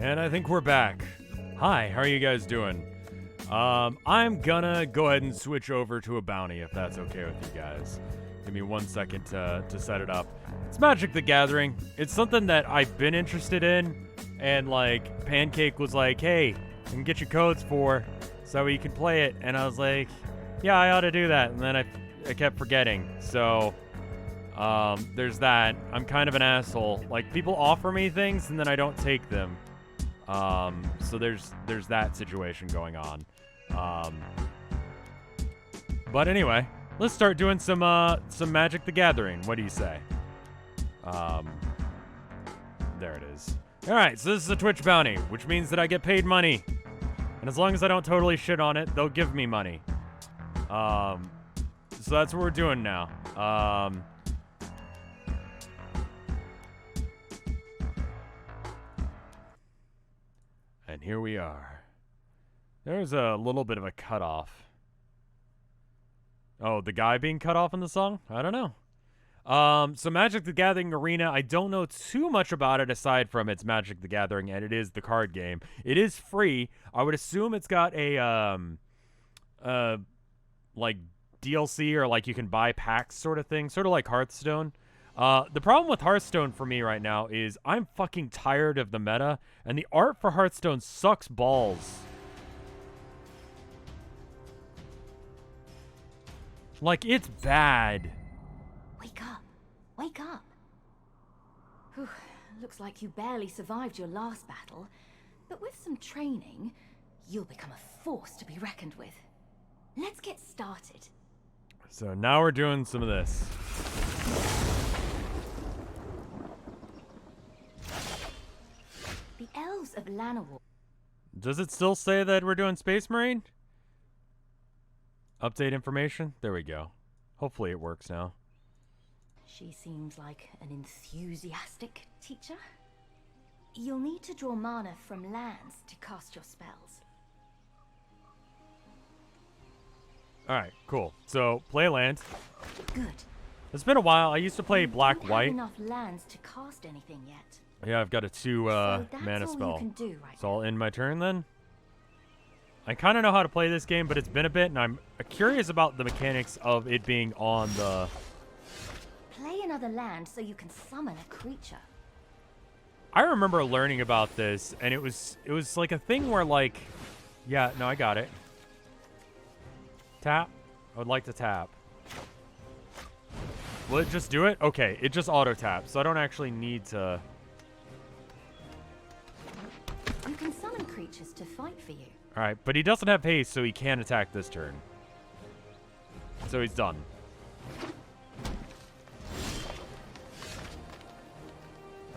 And I think we're back. Hi, how are you guys doing? I'm gonna go ahead and switch over to a bounty if that's okay with you guys. Give me 1 second to set it up. It's Magic the Gathering. It's something that I've been interested in, and like Pancake was like, hey, I can get you codes for so you can play it, and I was like, yeah, I ought to do that, and then I kept forgetting. So there's that. I'm kind of an asshole. Like, people offer me things and then I don't take them. So there's that situation going on. But anyway, let's start doing some Magic the Gathering. What do you say? There it is. All right, so this is a Twitch bounty, which means that I get paid money. And as long as I don't totally shit on it, they'll give me money. So that's what we're doing now. And here we are. There's a little bit of a cutoff. Oh, the guy being cut off in the song? I don't know. So Magic the Gathering Arena, I don't know too much about it aside from it's Magic the Gathering and it is the card game. It is free. I would assume it's got a like DLC or like you can buy packs sort of thing, sort of like Hearthstone. The problem with Hearthstone for me right now is I'm fucking tired of the meta, and the art for Hearthstone sucks balls. Like, it's bad. Wake up. Wake up. Whew, looks like you barely survived your last battle, but with some training, you'll become a force to be reckoned with. Let's get started. So now we're doing some of this. The elves of Llanowar. Does it still say that we're doing Space Marine? Update information? There we go. Hopefully it works now. She seems like an enthusiastic teacher. You'll need to draw mana from lands to cast your spells. Alright, cool. So, play land. Good. It's been a while. I used to play black-white. Enough lands to cast anything yet. Yeah, I've got a 2 mana spell. Right so I'll end my turn then. I kind of know how to play this game, but it's been a bit, and I'm curious about the mechanics of it being on the... Play another land so you can summon a creature. I remember learning about this, and it was like a thing where, like... Yeah, no, I got it. Tap. I would like to tap. Will it just do it? Okay, it just auto-taps, so I don't actually need to... You can summon creatures to fight for you. Alright, but he doesn't have haste, so he can't attack this turn. So he's done.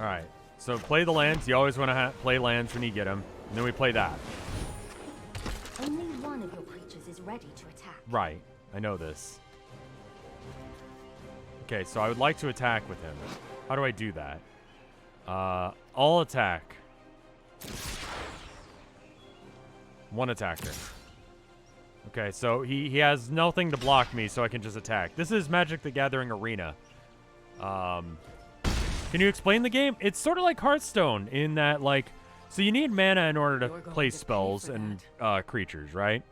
Alright, so play the lands. You always want to play lands when you get them. And then we play that. Only one of your creatures is ready to attack. Right, I know this. Okay, so I would like to attack with him. How do I do that? All attack. One attacker. Okay, so he has nothing to block me, so I can just attack. This is Magic the Gathering Arena. Can you explain the game? It's sort of like Hearthstone in that, like, so you need mana in order to play spells and creatures, right?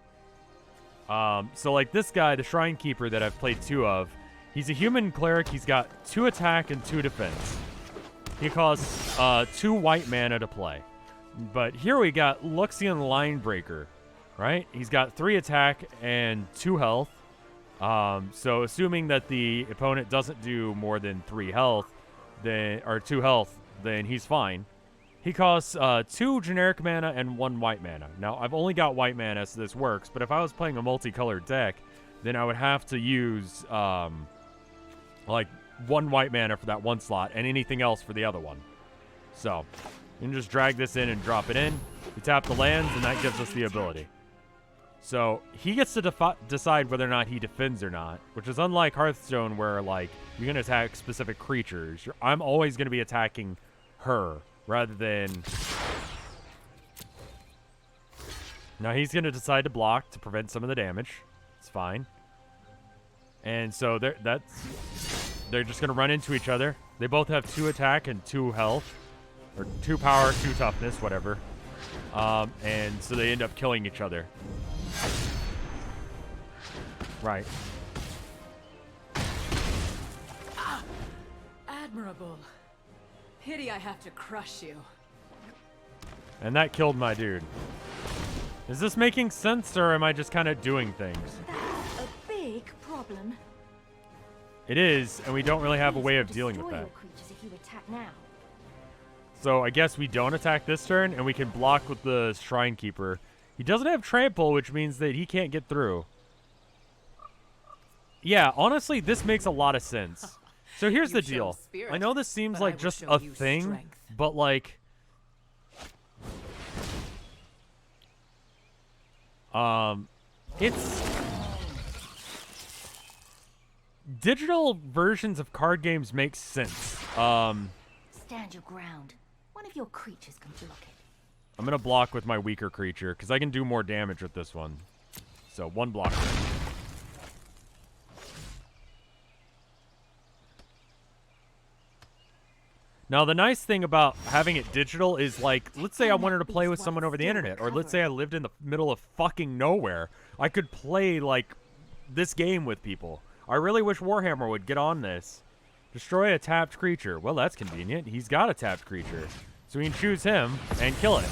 So like this guy, the Shrine Keeper that I've played 2 of, he's a human cleric. He's got 2 attack and 2 defense. He costs 2 white mana to play. But here we got Luxian Linebreaker, right? He's got 3 attack and 2 health. So assuming that the opponent doesn't do more than 3 health, then or 2 health, then he's fine. He costs 2 generic mana and 1 white mana. Now, I've only got white mana, so this works. But if I was playing a multicolored deck, then I would have to use like 1 white mana for that 1 slot and anything else for the other one. So you can just drag this in and drop it in. We tap the lands, and that gives us the ability. So he gets to decide whether or not he defends or not, which is unlike Hearthstone where, like, you're going to attack specific creatures. I'm always going to be attacking her rather than... Now he's going to decide to block to prevent some of the damage. It's fine. And so they're just going to run into each other. They both have 2 attack and 2 health. Or 2 power, 2 toughness, whatever. And so they end up killing each other. Right. Admirable. Pity I have to crush you. And that killed my dude. Is this making sense, or am I just kind of doing things? That's a big problem. It is, and we don't really have a way of These dealing will with destroy that. your creatures if you attack now. So I guess we don't attack this turn, and we can block with the Shrine Keeper. He doesn't have trample, which means that he can't get through. Yeah, honestly, this makes a lot of sense. So here's the You've shown deal. spirit, I know this seems but I like will just show a you thing, strength. but like... It's... Digital versions of card games make sense. Stand your ground. One of your creatures can block it. I'm going to block with my weaker creature, because I can do more damage with this one. So, 1 blocker. Now, the nice thing about having it digital is, like, let's say I wanted to play with someone over the internet, or let's say I lived in the middle of fucking nowhere. I could play, like, this game with people. I really wish Warhammer would get on this. Destroy a tapped creature. Well, that's convenient. He's got a tapped creature. So we can choose him and kill it.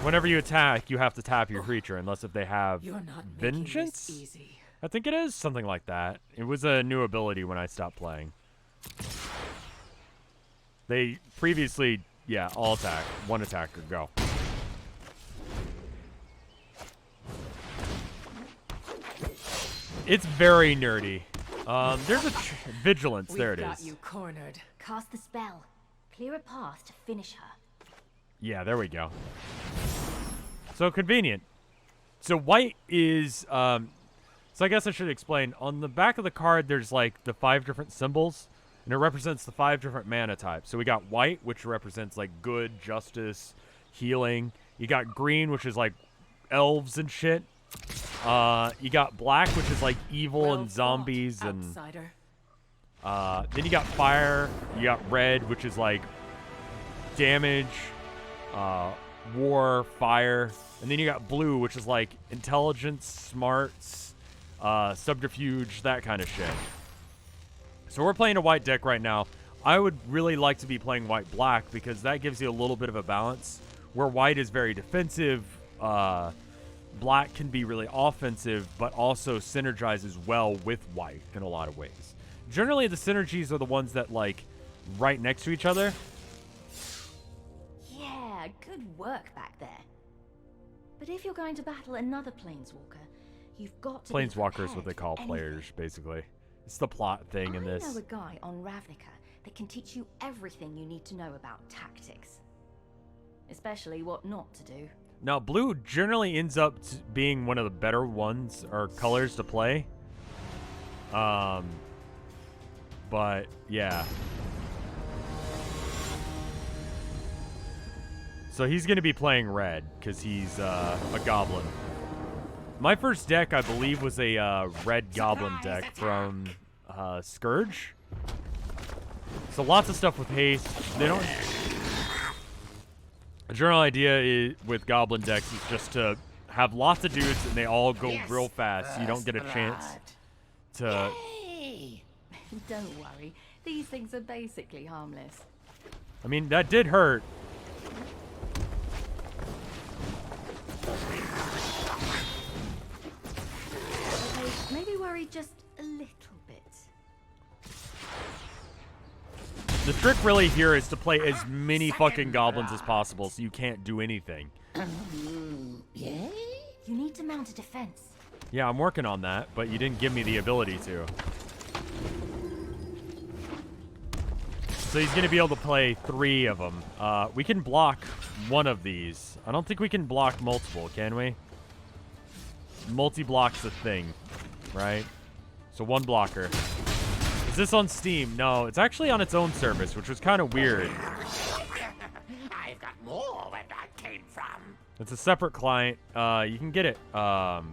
Whenever you attack, you have to tap your creature, unless if they have You're not making Vengeance? this easy. I think it is something like that. It was a new ability when I stopped playing. They previously, yeah, all attack. 1 attacker, go. It's very nerdy. There's a vigilance. There it We've got is. you cornered. Cast the spell. Clear a path to finish her. Yeah, there we go. So convenient. So white is, so I guess I should explain. On the back of the card, there's like the 5 different symbols, and it represents the 5 different mana types. So we got white, which represents like good, justice, healing. You got green, which is like elves and shit. You got black, which is like evil Well and zombies, fought, and outsider. then you got fire. You got red, which is like damage, war, fire, and then you got blue, which is like intelligence, smarts, subterfuge, that kind of shit. So we're playing a white deck right now. I would really like to be playing white-black because that gives you a little bit of a balance. Where white is very defensive, black can be really offensive, but also synergizes well with white in a lot of ways. Generally, the synergies are the ones that, like, right next to each other. Yeah, good work back there. But if you're going to battle another planeswalker, you've got to Planeswalker is be what they prepared call for players, anything. basically. It's the plot thing in this. I know a guy on Ravnica that can teach you everything you need to know about tactics. Especially what not to do. Now, blue generally ends up being one of the better ones or colors to play. But yeah. So he's going to be playing red because he's a goblin. My first deck, I believe, was a red goblin deck from Scourge. So lots of stuff with haste. They don't. The general idea with goblin decks is just to have lots of dudes and they all go real fast. So you don't get a chance to. Don't worry, these things are basically harmless. I mean, that did hurt. Okay, maybe worry just a little bit. The trick really here is to play as many fucking goblins as possible so you can't do anything. You need to mount a defense. Yeah, I'm working on that, but you didn't give me the ability to. So he's going to be able to play 3 of them. We can block one of these. I don't think we can block multiple, can we? Multi-block's a thing, right? So 1 blocker. Is this on Steam? No, it's actually on its own service, which was kind of weird. I've got more where that came from. It's a separate client. You can get it for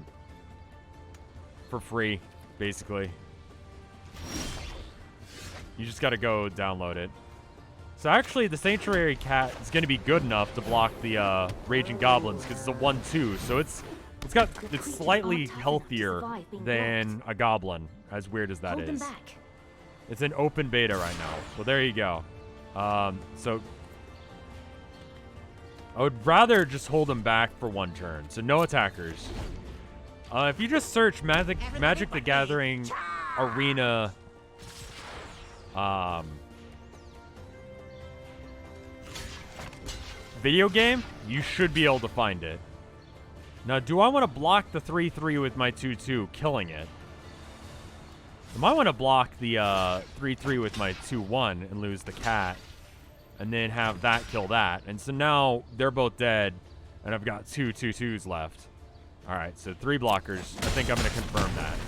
free, basically. You just got to go download it. So actually, the Sanctuary Cat is going to be good enough to block the Raging Goblins because it's a 1/2. So it's slightly healthier than a Goblin, as weird as that is. It's an open beta right now. Well, there you go. So I would rather just hold them back for 1 turn. So no attackers. If you just search Magic the Gathering Arena, video game, you should be able to find it. Now, do I want to block the 3/3 with my 2/2, killing it? I might want to block the 3/3 with my 2/1 and lose the cat, and then have that kill that. And so now they're both dead, and I've got 2 2/2s left. All right, so 3 blockers. I think I'm going to confirm that.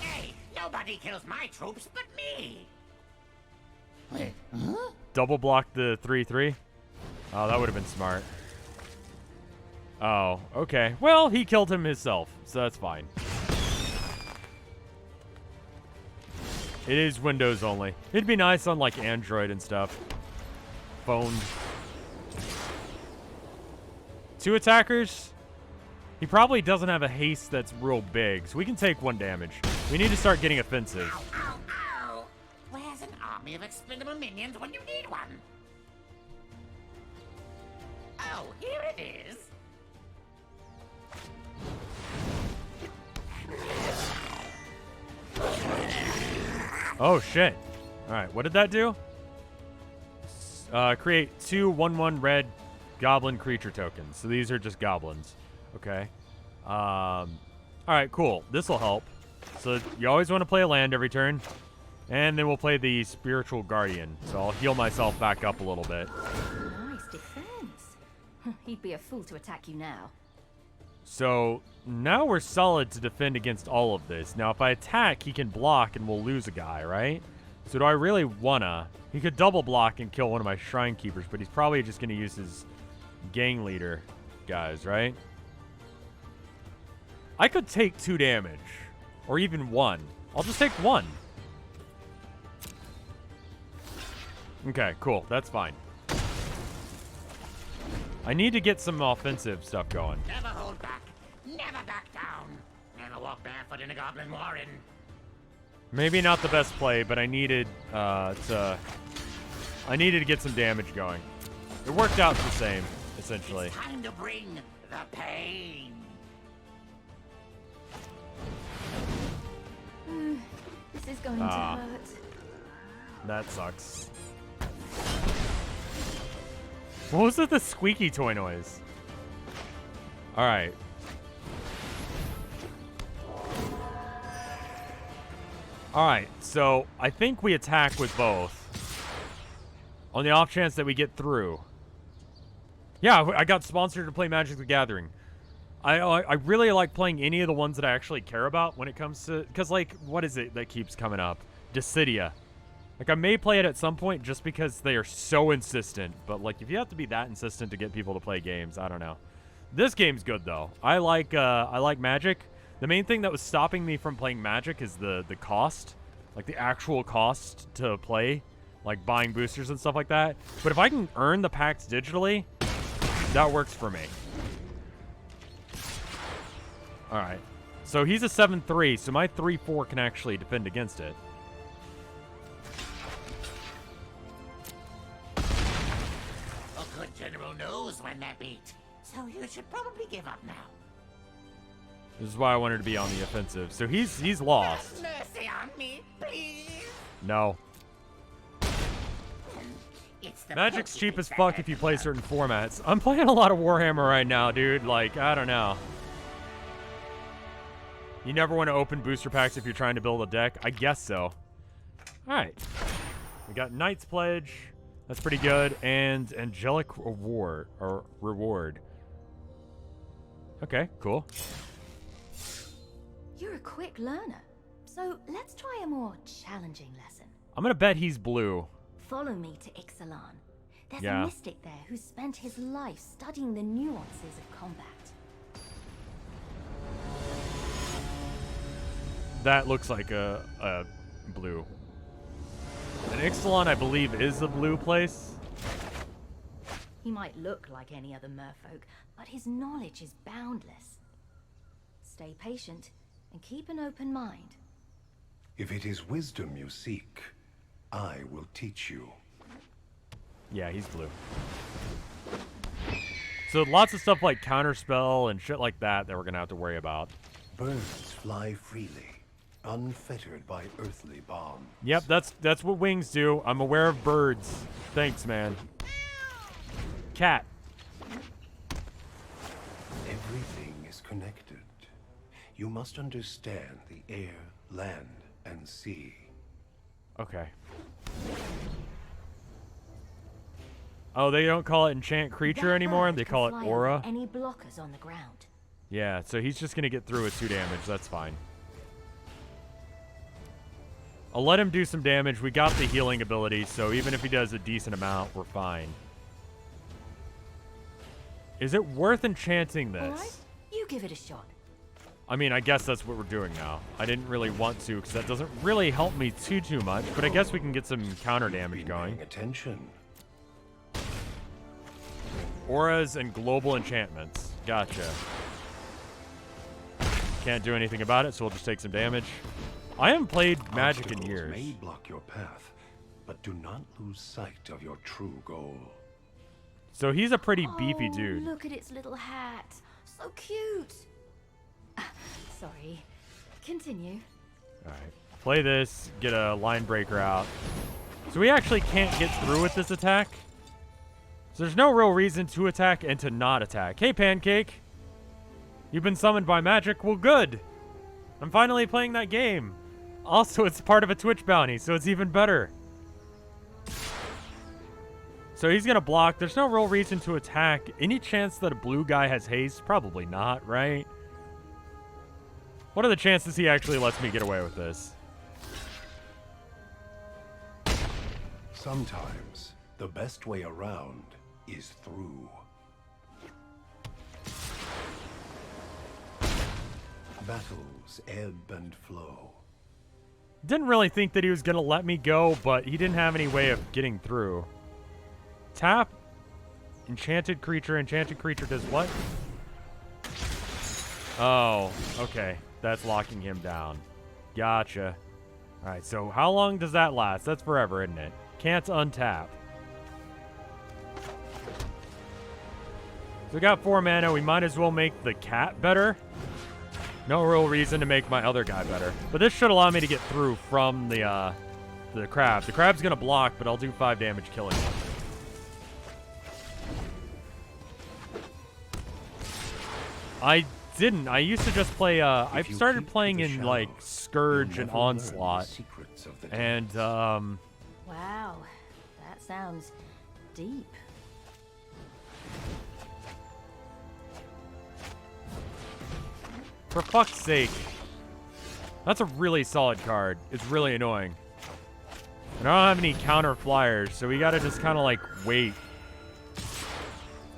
Hey, nobody kills my troops but me. Wait, huh? Double block the 3/3? Oh, that would have been smart. Oh, okay. Well, he killed him himself, so that's fine. It is Windows only. It'd be nice on, like, Android and stuff. Phone. 2 attackers? He probably doesn't have a haste that's real big, so we can take 1 damage. We need to start getting offensive. Ow, ow, ow. Where's an army of expendable minions when you need one? Oh, here it is. Oh, shit. All right, what did that do? Create 2 1/1 red goblin creature tokens. So these are just goblins. Okay. All right, cool. This will help. So you always want to play a land every turn. And then we'll play the Spiritual Guardian. So I'll heal myself back up a little bit. Nice defense. He'd be a fool to attack you now. So now we're solid to defend against all of this. Now, if I attack, he can block and we'll lose a guy, right? So do I really wanna? He could double block and kill one of my Shrine Keepers, but he's probably just gonna use his gang leader guys, right? I could take 2 damage, or even 1. I'll just take 1. Okay, cool. That's fine. I need to get some offensive stuff going. Never hold back. Never back down. Never walk barefoot in a goblin warren. Maybe not the best play, but I needed to get some damage going. It worked out the same, essentially. It's time to bring the pain. This is going to hurt. That sucks. What was it, the squeaky toy noise? All right. All right, so I think we attack with both. On the off chance that we get through. Yeah, I got sponsored to play Magic the Gathering. I really like playing any of the ones that I actually care about when it comes to... Because, like, what is it that keeps coming up? Dissidia. Like, I may play it at some point just because they are so insistent. But, like, if you have to be that insistent to get people to play games, I don't know. This game's good, though. I like Magic. The main thing that was stopping me from playing Magic is the cost. Like, the actual cost to play. Like, buying boosters and stuff like that. But if I can earn the packs digitally, that works for me. Alright. So he's a 7/3, so my 3/4 can actually defend against it. A good general knows when they're beat. So you should probably give up now. This is why I wanted to be on the offensive. So he's lost. Have mercy on me, please. No. It's the Magic's Pokemon cheap as that fuck if you play certain formats. I'm playing a lot of Warhammer right now, dude. Like, I don't know. You never want to open booster packs if you're trying to build a deck? I guess so. Alright. We got Knight's Pledge. That's pretty good. And Angelic Reward. Or Reward. Okay, cool. You're a quick learner. So let's try a more challenging lesson. I'm going to bet he's blue. Follow me to Ixalan. There's Yeah. a mystic there who spent his life studying the nuances of combat. That looks like a blue. And Ixalan, I believe, is a blue place. He might look like any other merfolk, but his knowledge is boundless. Stay patient and keep an open mind. If it is wisdom you seek, I will teach you. Yeah, he's blue. So lots of stuff like counterspell and shit like that we're gonna have to worry about. Birds fly freely, unfettered by earthly bonds. Yep, that's what wings do. I'm aware of birds. Thanks, man. Cat. Everything is connected. You must understand the air, land, and sea. Okay. Oh, they don't call it enchant creature That anymore. bird They can call it fly aura. over any blockers on the ground. Yeah, so he's just gonna get through with 2 damage. That's fine. I'll let him do some damage. We got the healing ability, so even if he does a decent amount, we're fine. Is it worth enchanting this? Alright, you give it a shot. I mean, I guess that's what we're doing now. I didn't really want to, because that doesn't really help me too much, but I guess we can get some counter damage Been going. paying attention. Auras and global enchantments. Gotcha. Can't do anything about it, so we'll just take some damage. I haven't played Magic in Obstacles years. may block your path, but do not lose sight of your true goal. So he's a pretty beefy Oh, dude. Look at its little hat. So cute. Sorry. Continue. Alright. Play this, get a line breaker out. So we actually can't get through with this attack. So there's no real reason to attack and to not attack. Hey, Pancake. You've been summoned by magic? Well, good. I'm finally playing that game. Also, it's part of a Twitch bounty, so it's even better. So he's going to block. There's no real reason to attack. Any chance that a blue guy has haste? Probably not, right? What are the chances he actually lets me get away with this? Sometimes the best way around is through. Battles ebb and flow. Didn't really think that he was going to let me go, but he didn't have any way of getting through. Tap. Enchanted creature. Enchanted creature does what? Oh, okay. That's locking him down. Gotcha. Alright, so how long does that last? That's forever, isn't it? Can't untap. So we got 4 mana. We might as well make the cat better. No real reason to make my other guy better. But this should allow me to get through from the crab. The crab's going to block, but I'll do 5 damage killing him. I didn't. I used to just play, I've started playing in, like, Scourge and Onslaught. And, Wow. That sounds deep. for fuck's sake. That's a really solid card. It's really annoying. And I don't have any counter flyers, so we gotta just kind of, like, wait.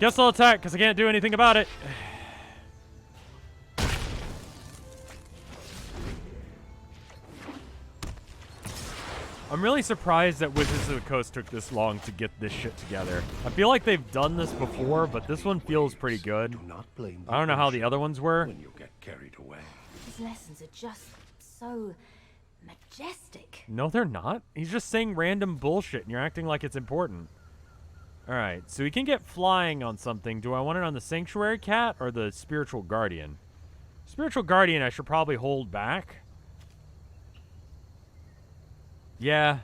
Guess I'll attack, because I can't do anything about it. I'm really surprised that Wizards of the Coast took this long to get this shit together. I feel like they've done this before, but this one feels pretty good. Do not blame the I don't know how the ocean other ones were. when you get carried away. His lessons are just so majestic. No, they're not. He's just saying random bullshit, and you're acting like it's important. Alright, so we can get flying on something. Do I want it on the Sanctuary Cat or the Spiritual Guardian? Spiritual Guardian I should probably hold back. Yeah.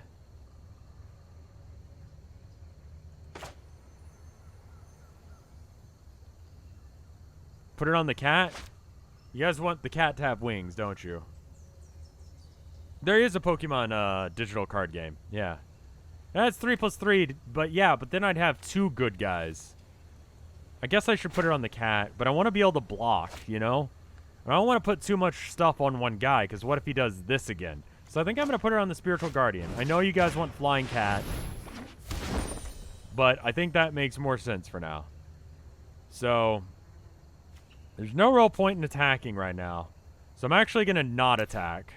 Put it on the cat? You guys want the cat to have wings, don't you? There is a Pokemon digital card game. Yeah. That's 3+3, but yeah, but then I'd have 2 good guys. I guess I should put it on the cat, but I want to be able to block, you know? I don't want to put too much stuff on one guy, because what if he does this again? So I think I'm going to put her on the Spiritual Guardian. I know you guys want Flying Cat, but I think that makes more sense for now. So, there's no real point in attacking right now. So I'm actually going to not attack.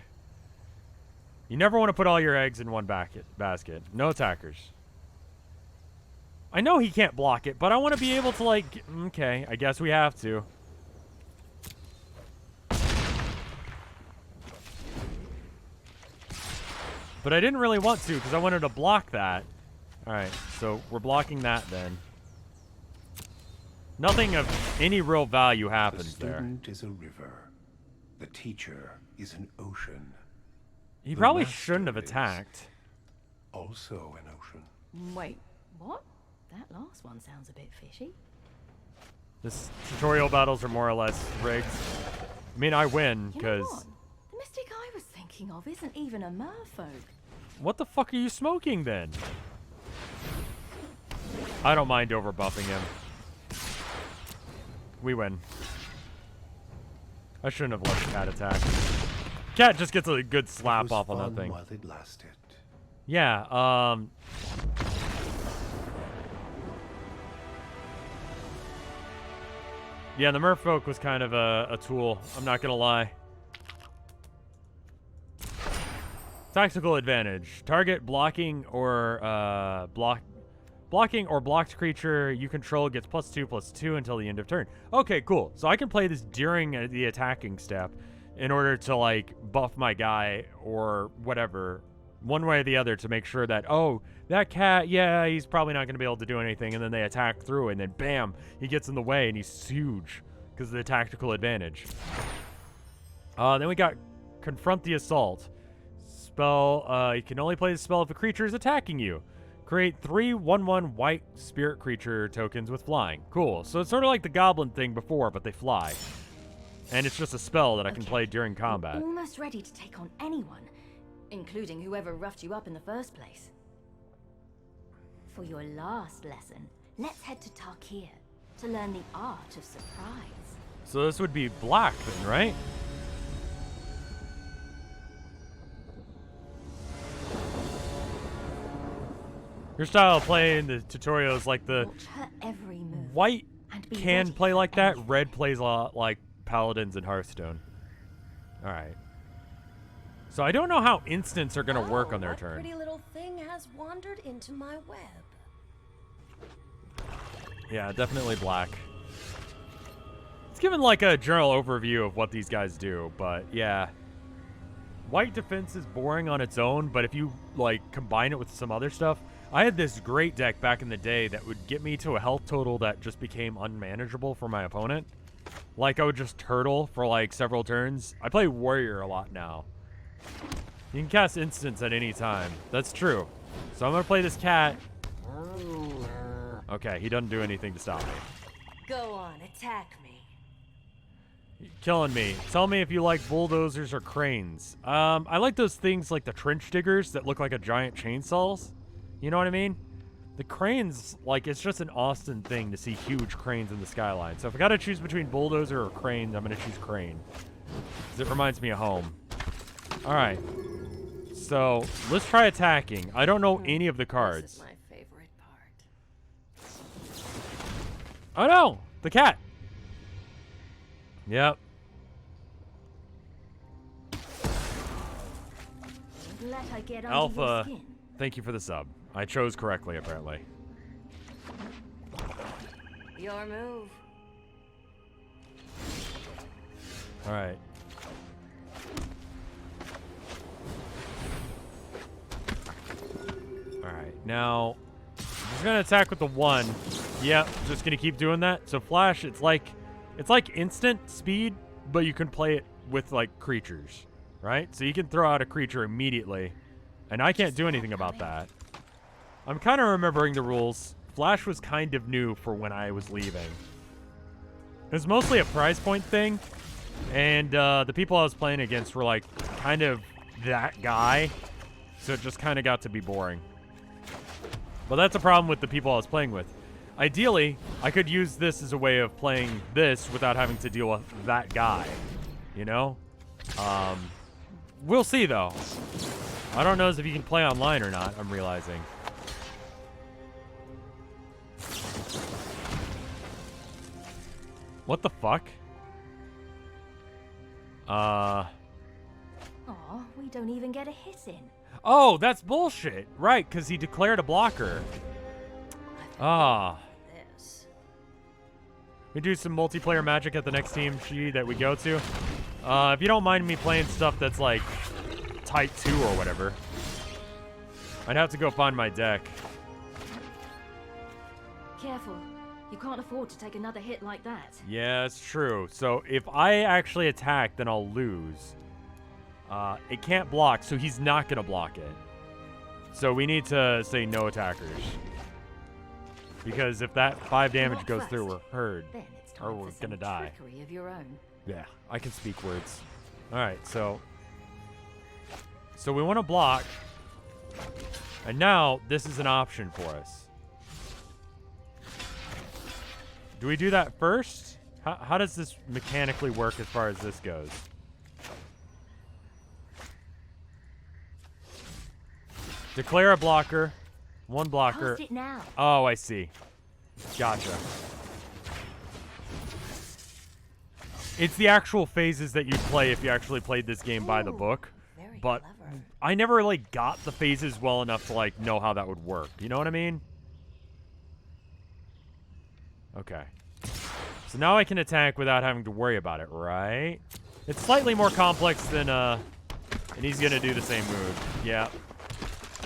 You never want to put all your eggs in one basket. No attackers. I know he can't block it, but I want to be able to, like... Okay, I guess we have to. But I didn't really want to, because I wanted to block that. Alright, so we're blocking that then. Nothing of any real value happens The there. student is a river. The teacher is an ocean. He The probably master shouldn't have is attacked. Also an ocean. Wait, what? That last one sounds a bit fishy. This tutorial battles are more or less rigged. I mean, I win, You know because... what? The mystic I was thinking of isn't even a merfolk. What the fuck are you smoking, then? I don't mind overbuffing him. We win. I shouldn't have let the cat attack. Cat just gets a good slap off on that thing. While it lasted. Yeah, yeah, the merfolk was kind of a tool. I'm not gonna lie. Tactical advantage. Target blocking or blocking or blocked creature you control gets +2/+2 until the end of turn. Okay, cool. So I can play this during the attacking step in order to, like, buff my guy or whatever, one way or the other, to make sure that, oh, that cat, yeah, he's probably not going to be able to do anything, and then they attack through, and then bam, he gets in the way, and he's huge because of the tactical advantage. Then we got Confront the Assault. Spell, you can only play the spell if a creature is attacking you. Create 3 1/1 white spirit creature tokens with flying. Cool. So it's sort of like the goblin thing before, but they fly. And it's just a spell that I can play during combat. Almost ready to take on anyone, including whoever roughed you up in the first place. For your last lesson, let's head to Tarkir to learn the art of surprise. So this would be black then, right? Your style of playing the tutorial is like the Watch her every move. white and be can ready play for like that. anything. Red plays a lot like Paladins and Hearthstone. All right. So I don't know how instants are going to work on their what turn. Pretty little thing has wandered into my web. Yeah, definitely black. It's given like a general overview of what these guys do, but yeah. White defense is boring on its own, but if you like combine it with some other stuff, I had this great deck back in the day that would get me to a health total that just became unmanageable for my opponent. Like I would just turtle for like several turns. I play warrior a lot now. You can cast instants at any time. That's true. So I'm gonna play this cat. Okay, he doesn't do anything to stop me. Go on, attack me. You're killing me. Tell me if you like bulldozers or cranes. I like those things like the trench diggers that look like a giant chainsaws. You know what I mean? The cranes, like, it's just an Austin thing to see huge cranes in the skyline. So if I gotta choose between bulldozer or crane, I'm gonna choose crane. 'Cause it reminds me of home. Alright. So, let's try attacking. I don't know any of the This cards. is my favorite part. Oh no! The cat! Yep. Don't let her get under your Alpha, skin. thank you for the sub. I chose correctly, apparently. Your move. Alright. Alright, now I'm just gonna attack with the 1. Yep, just gonna keep doing that. So flash, it's like instant speed, but you can play it with like creatures, right? So you can throw out a creature immediately, and I can't do anything about that. I'm kind of remembering the rules. Flash was kind of new for when I was leaving. It was mostly a prize point thing, and the people I was playing against were like kind of that guy, so it just kind of got to be boring. But that's a problem with the people I was playing with. Ideally, I could use this as a way of playing this without having to deal with that guy, you know? We'll see, though. I don't know if you can play online or not, I'm realizing. What the fuck? Aw, we don't even get a hit in. Oh, that's bullshit. Right, because he declared a blocker. I've Ah. This. We do some multiplayer magic at the next team that we go to. If you don't mind me playing stuff that's like Type 2 or whatever, I'd have to go find my deck. Careful. You can't afford to take another hit like that. Yeah, it's true. So if I actually attack, then I'll lose. It can't block, so he's not going to block it. So we need to say no attackers. Because if that 5 damage goes through, we're hurt. Then it's Or time we're for some gonna die. trickery of your own. Yeah, I can speak words. Alright, so we want to block. And now, this is an option for us. Do we do that first? How does this mechanically work as far as this goes? Declare a blocker. One blocker. Cast it now. Oh, I see. Gotcha. It's the actual phases that you play if you actually played this game by the book. Very But clever. I never, like, got the phases well enough to, like, know how that would work. You know what I mean? Okay. So now I can attack without having to worry about it, right? It's slightly more complex than, and he's gonna do the same move. Yeah.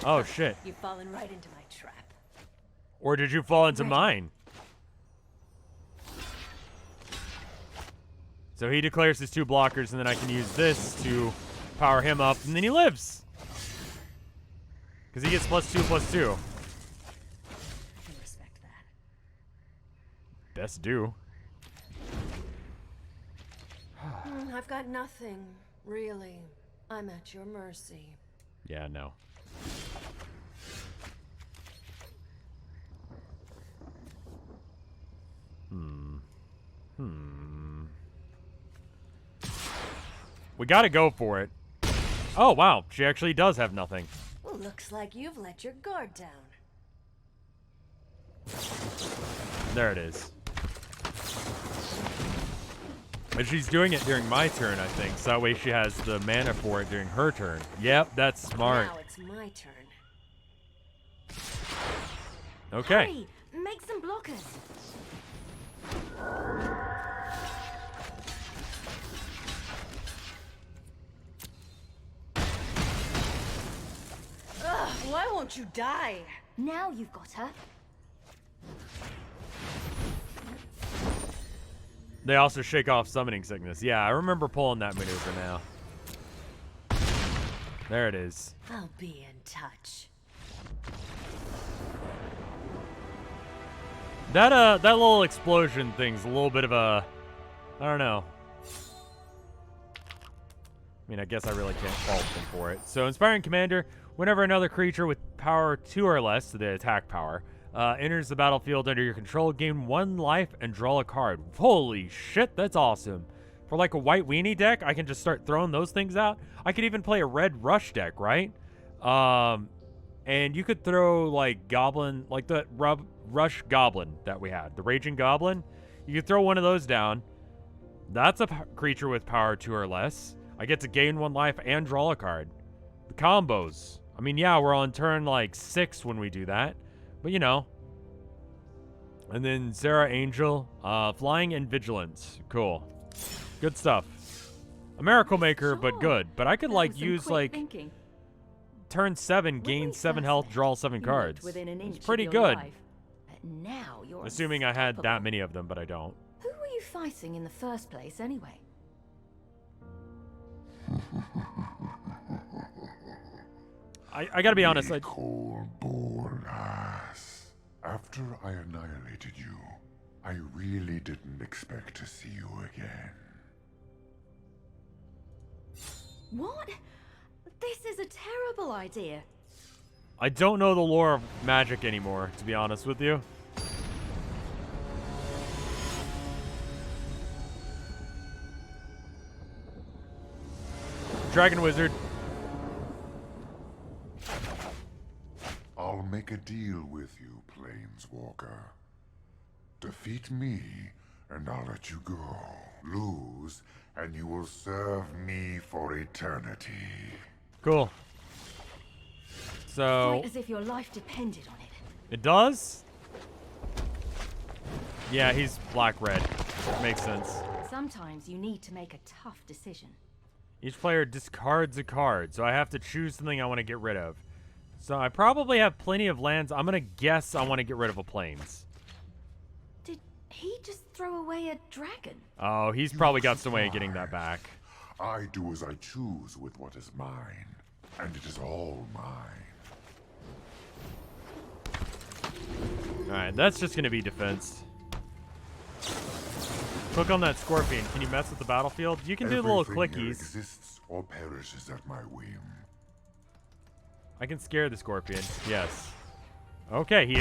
Oh, shit. You've fallen right into my trap. Or did you fall into mine? So he declares his 2 blockers, and then I can use this to power him up, and then he lives. Because he gets +2/+2. I can respect that. Best do. I've got nothing, really. I'm at your mercy. Yeah, no. We gotta go for it. Oh, wow. She actually does have nothing. Well, looks like you've let your guard down. There it is. And she's doing it during my turn, I think. So that way she has the mana for it during her turn. Yep, that's smart. Now it's my turn. Okay. Hurry, make some blockers. Ugh, why won't you die? Now you've got her. They also shake off summoning sickness. Yeah, I remember pulling that maneuver now. There it is. I'll be in touch. That little explosion thing's a little bit of a, I don't know. I mean, I guess I really can't fault them for it. So, Inspiring Commander, whenever another creature with power 2 or less, so the attack power, enters the battlefield under your control, gain 1 life and draw a card. Holy shit, that's awesome. For like a white weenie deck, I can just start throwing those things out. I could even play a red rush deck, right? And you could throw like goblin, like the rush goblin that we had, the raging goblin. You could throw one of those down. That's a creature with power 2 or less. I get to gain 1 life and draw a card. The combos. I mean, yeah, we're on turn like 6 when we do that, but you know. And then Sarah Angel, flying and vigilance. Cool. Good stuff. A miracle maker, but good. But I could That like was some use quick like thinking. turn 7, When gain we 7 first health, met, draw 7 you cards. lived within an inch It's of pretty your good. life. But now you're Assuming I had that unstoppable. many of them, but I don't. Who were you fighting in the first place, anyway? I gotta be honest. Cold-born ass. After I annihilated you, I really didn't expect to see you again. What? This is a terrible idea. I don't know the lore of magic anymore, to be honest with you. Dragon Wizard. I'll make a deal with you, Planeswalker. Defeat me, and I'll let you go. Lose, and you will serve me for eternity. Cool. So, Fight as if your life depended on it. it does? Yeah, he's black-red. Makes sense. Sometimes you need to make a tough decision. Each player discards a card, so I have to choose something I want to get rid of. So I probably have plenty of lands. I'm going to guess I want to get rid of a plains. Did he just throw away a dragon? Oh, he's probably got some way of getting that back. I do as I choose with what is mine, and it is all mine. Alright, that's just going to be defense. Click on that scorpion. Can you mess with the battlefield? You can do the little Everything here clickies. exists or perishes at my whim. I can scare the scorpion. Yes. Okay, he...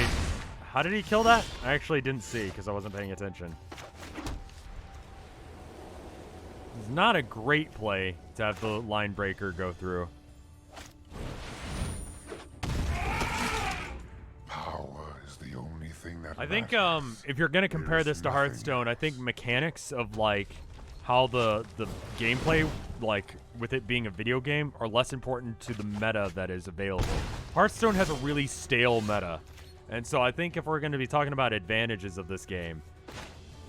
How did he kill that? I actually didn't see because I wasn't paying attention. It's not a great play to have the line breaker go through. Power is the only thing that I think matters. if you're gonna compare There is this to nothing. Hearthstone, I think mechanics of like how the gameplay, like with it being a video game, are less important to the meta that is available. Hearthstone has a really stale meta, and so I think if we're gonna be talking about advantages of this game,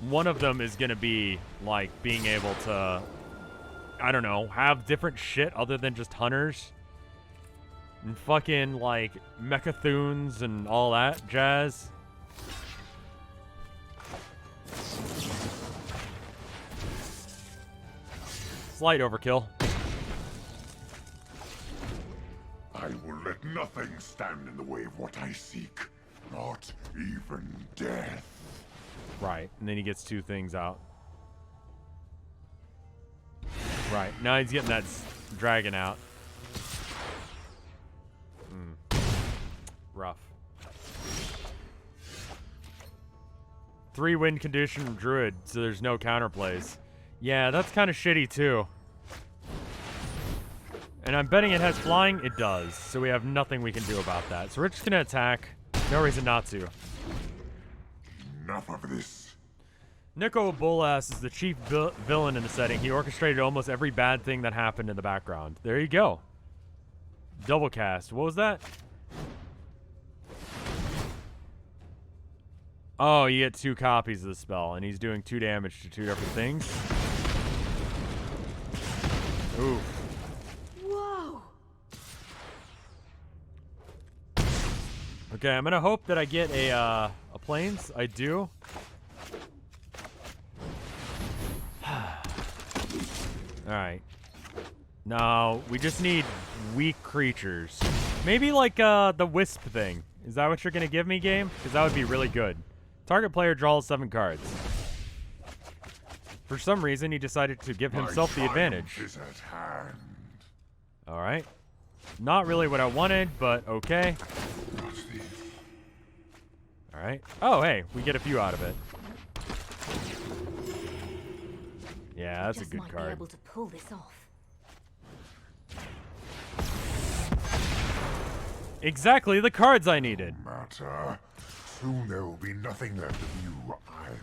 one of them is gonna be like being able to, I don't know, have different shit other than just hunters. And fucking, like, mechathoons and all that jazz. Slight overkill. I will let nothing stand in the way of what I seek. Not even death. Right, and then he gets two things out. Right, now he's getting that dragon out. Rough. 3 win condition from Druid, so there's no counterplays. Yeah, that's kind of shitty too. And I'm betting it has flying. It does, so we have nothing we can do about that. So we're just gonna attack. No reason not to. Enough of this. Nico Bolas is the chief villain in the setting. He orchestrated almost every bad thing that happened in the background. There you go. Double cast. What was that? Oh, you get 2 copies of the spell, and he's doing 2 damage to 2 different things. Oof. Whoa! Okay, I'm gonna hope that I get a plains. I do. Alright. Now, we just need weak creatures. Maybe like the wisp thing. Is that what you're gonna give me, game? Because that would be really good. Target player draws 7 cards. For some reason, he decided to give himself the advantage. Is at hand. Alright. Not really what I wanted, but okay. Not these. Alright. Oh, hey, we get a few out of it. Yeah, that's a Just good might be card. able to pull this off. Exactly the cards I needed. Matter. Soon there will be nothing left of you either.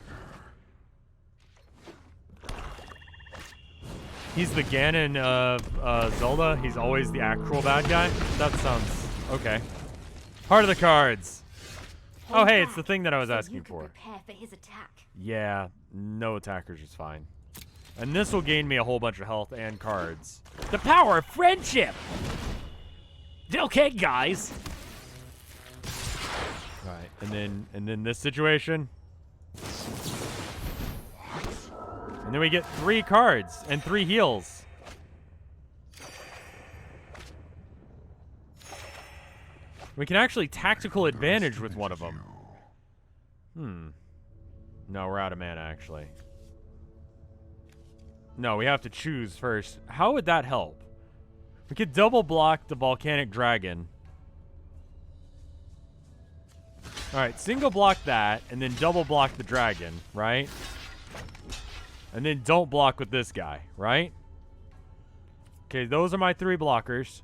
He's the Ganon of Zelda. He's always the actual bad guy. That sounds okay. Heart of the cards. Oh, hey, it's the thing that I was So asking you can for. Prepare for his attack. Yeah, no attackers is fine. And this will gain me a whole bunch of health and cards. The power of friendship! Okay, guys. Alright, and then this situation. And then we get 3 cards and 3 heals. We can actually tactical advantage with one of them. No, we're out of mana, actually. No, we have to choose first. How would that help? We could double block the volcanic dragon. Alright, single block that, and then double block the dragon, right? And then don't block with this guy, right? Okay, those are my 3 blockers.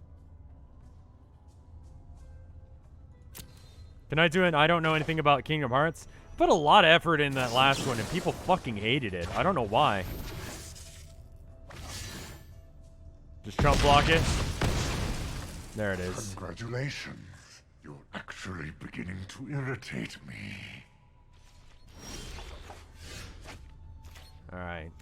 Can I do it? I don't know anything about Kingdom Hearts. Put a lot of effort in that last one, and people fucking hated it. I don't know why. Just chump block it. There it is. Congratulations. You're actually beginning to irritate me. Alright.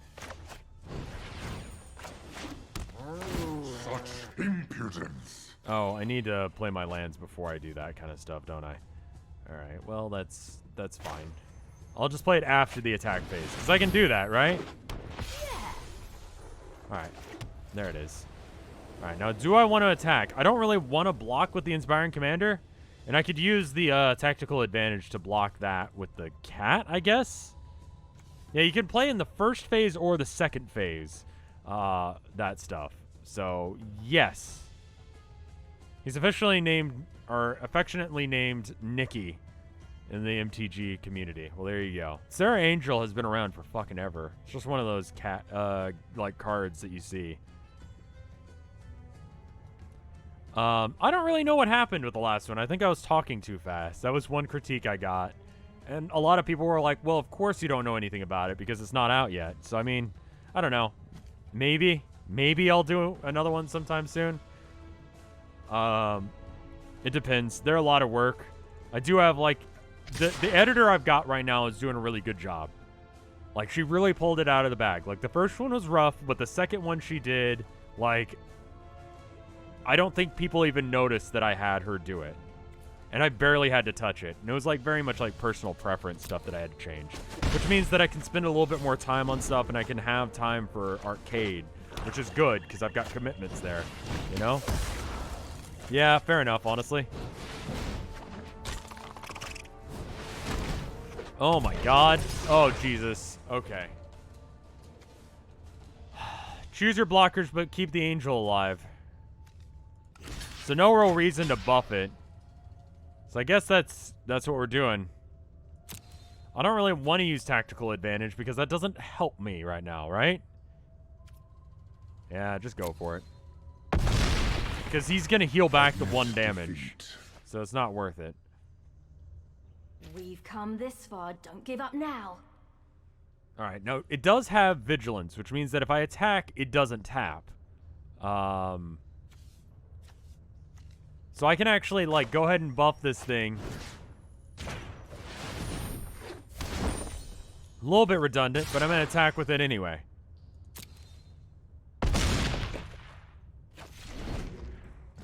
Such impudence. Oh, I need to play my lands before I do that kind of stuff, don't I? Alright, well, that's fine. I'll just play it after the attack phase, because I can do that, right? Alright, there it is. Alright, now do I want to attack? I don't really want to block with the Inspiring Commander, and I could use the tactical advantage to block that with the cat, I guess? Yeah, you can play in the first phase or the second phase, that stuff. So, yes. He's officially named, or affectionately named, Nikki in the MTG community. Well, there you go. Sarah Angel has been around for fucking ever. It's just one of those cat, like, cards that you see. I don't really know what happened with the last one. I think I was talking too fast. That was one critique I got. And a lot of people were like, well, of course you don't know anything about it because it's not out yet. So, I mean, I don't know. Maybe I'll do another one sometime soon. It depends. They're a lot of work. I do have, like, the editor I've got right now is doing a really good job. Like, she really pulled it out of the bag. Like, the first one was rough, but the second one she did, like, I don't think people even noticed that I had her do it. And I barely had to touch it. And it was, like, very much, like, personal preference stuff that I had to change. Which means that I can spend a little bit more time on stuff and I can have time for arcade. Which is good, because I've got commitments there. You know? Yeah, fair enough, honestly. Oh my god. Oh, Jesus. Okay. Choose your blockers, but keep the angel alive. So no real reason to buff it. So I guess that's what we're doing. I don't really want to use tactical advantage because that doesn't help me right now, right? Yeah, just go for it. Because he's going to heal back the 1 damage. So it's not worth it. We've come this far. Don't give up now. Alright, now it does have vigilance, which means that if I attack, it doesn't tap. So I can actually, like, go ahead and buff this thing. A little bit redundant, but I'm going to attack with it anyway.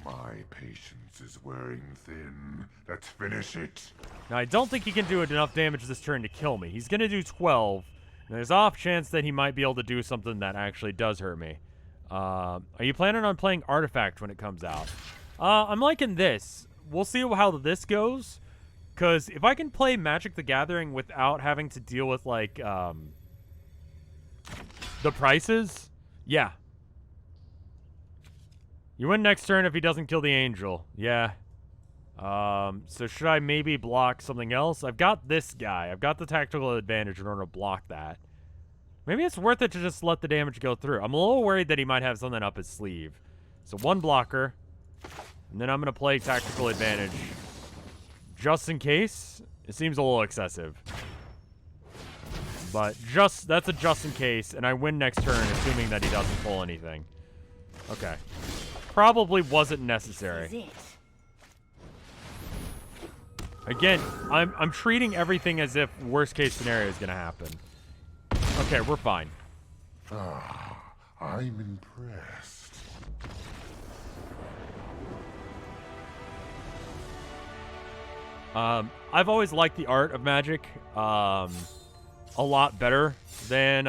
My patience is wearing thin. Let's finish it. Now, I don't think he can do enough damage this turn to kill me. He's going to do 12. And there's off chance that he might be able to do something that actually does hurt me. Are you planning on playing Artifact when it comes out? I'm liking this. We'll see how this goes. Because if I can play Magic the Gathering without having to deal with, like, the prices, yeah. You win next turn if he doesn't kill the angel. Yeah. So should I maybe block something else? I've got this guy. I've got the tactical advantage in order to block that. Maybe it's worth it to just let the damage go through. I'm a little worried that he might have something up his sleeve. So 1 blocker. And then I'm going to play tactical advantage. Just in case. It seems a little excessive. But that's a just in case. And I win next turn assuming that he doesn't pull anything. Okay. Probably wasn't necessary. Again, I'm treating everything as if worst case scenario is going to happen. Okay, we're fine. Ah, I'm impressed. I've always liked the art of Magic a lot better than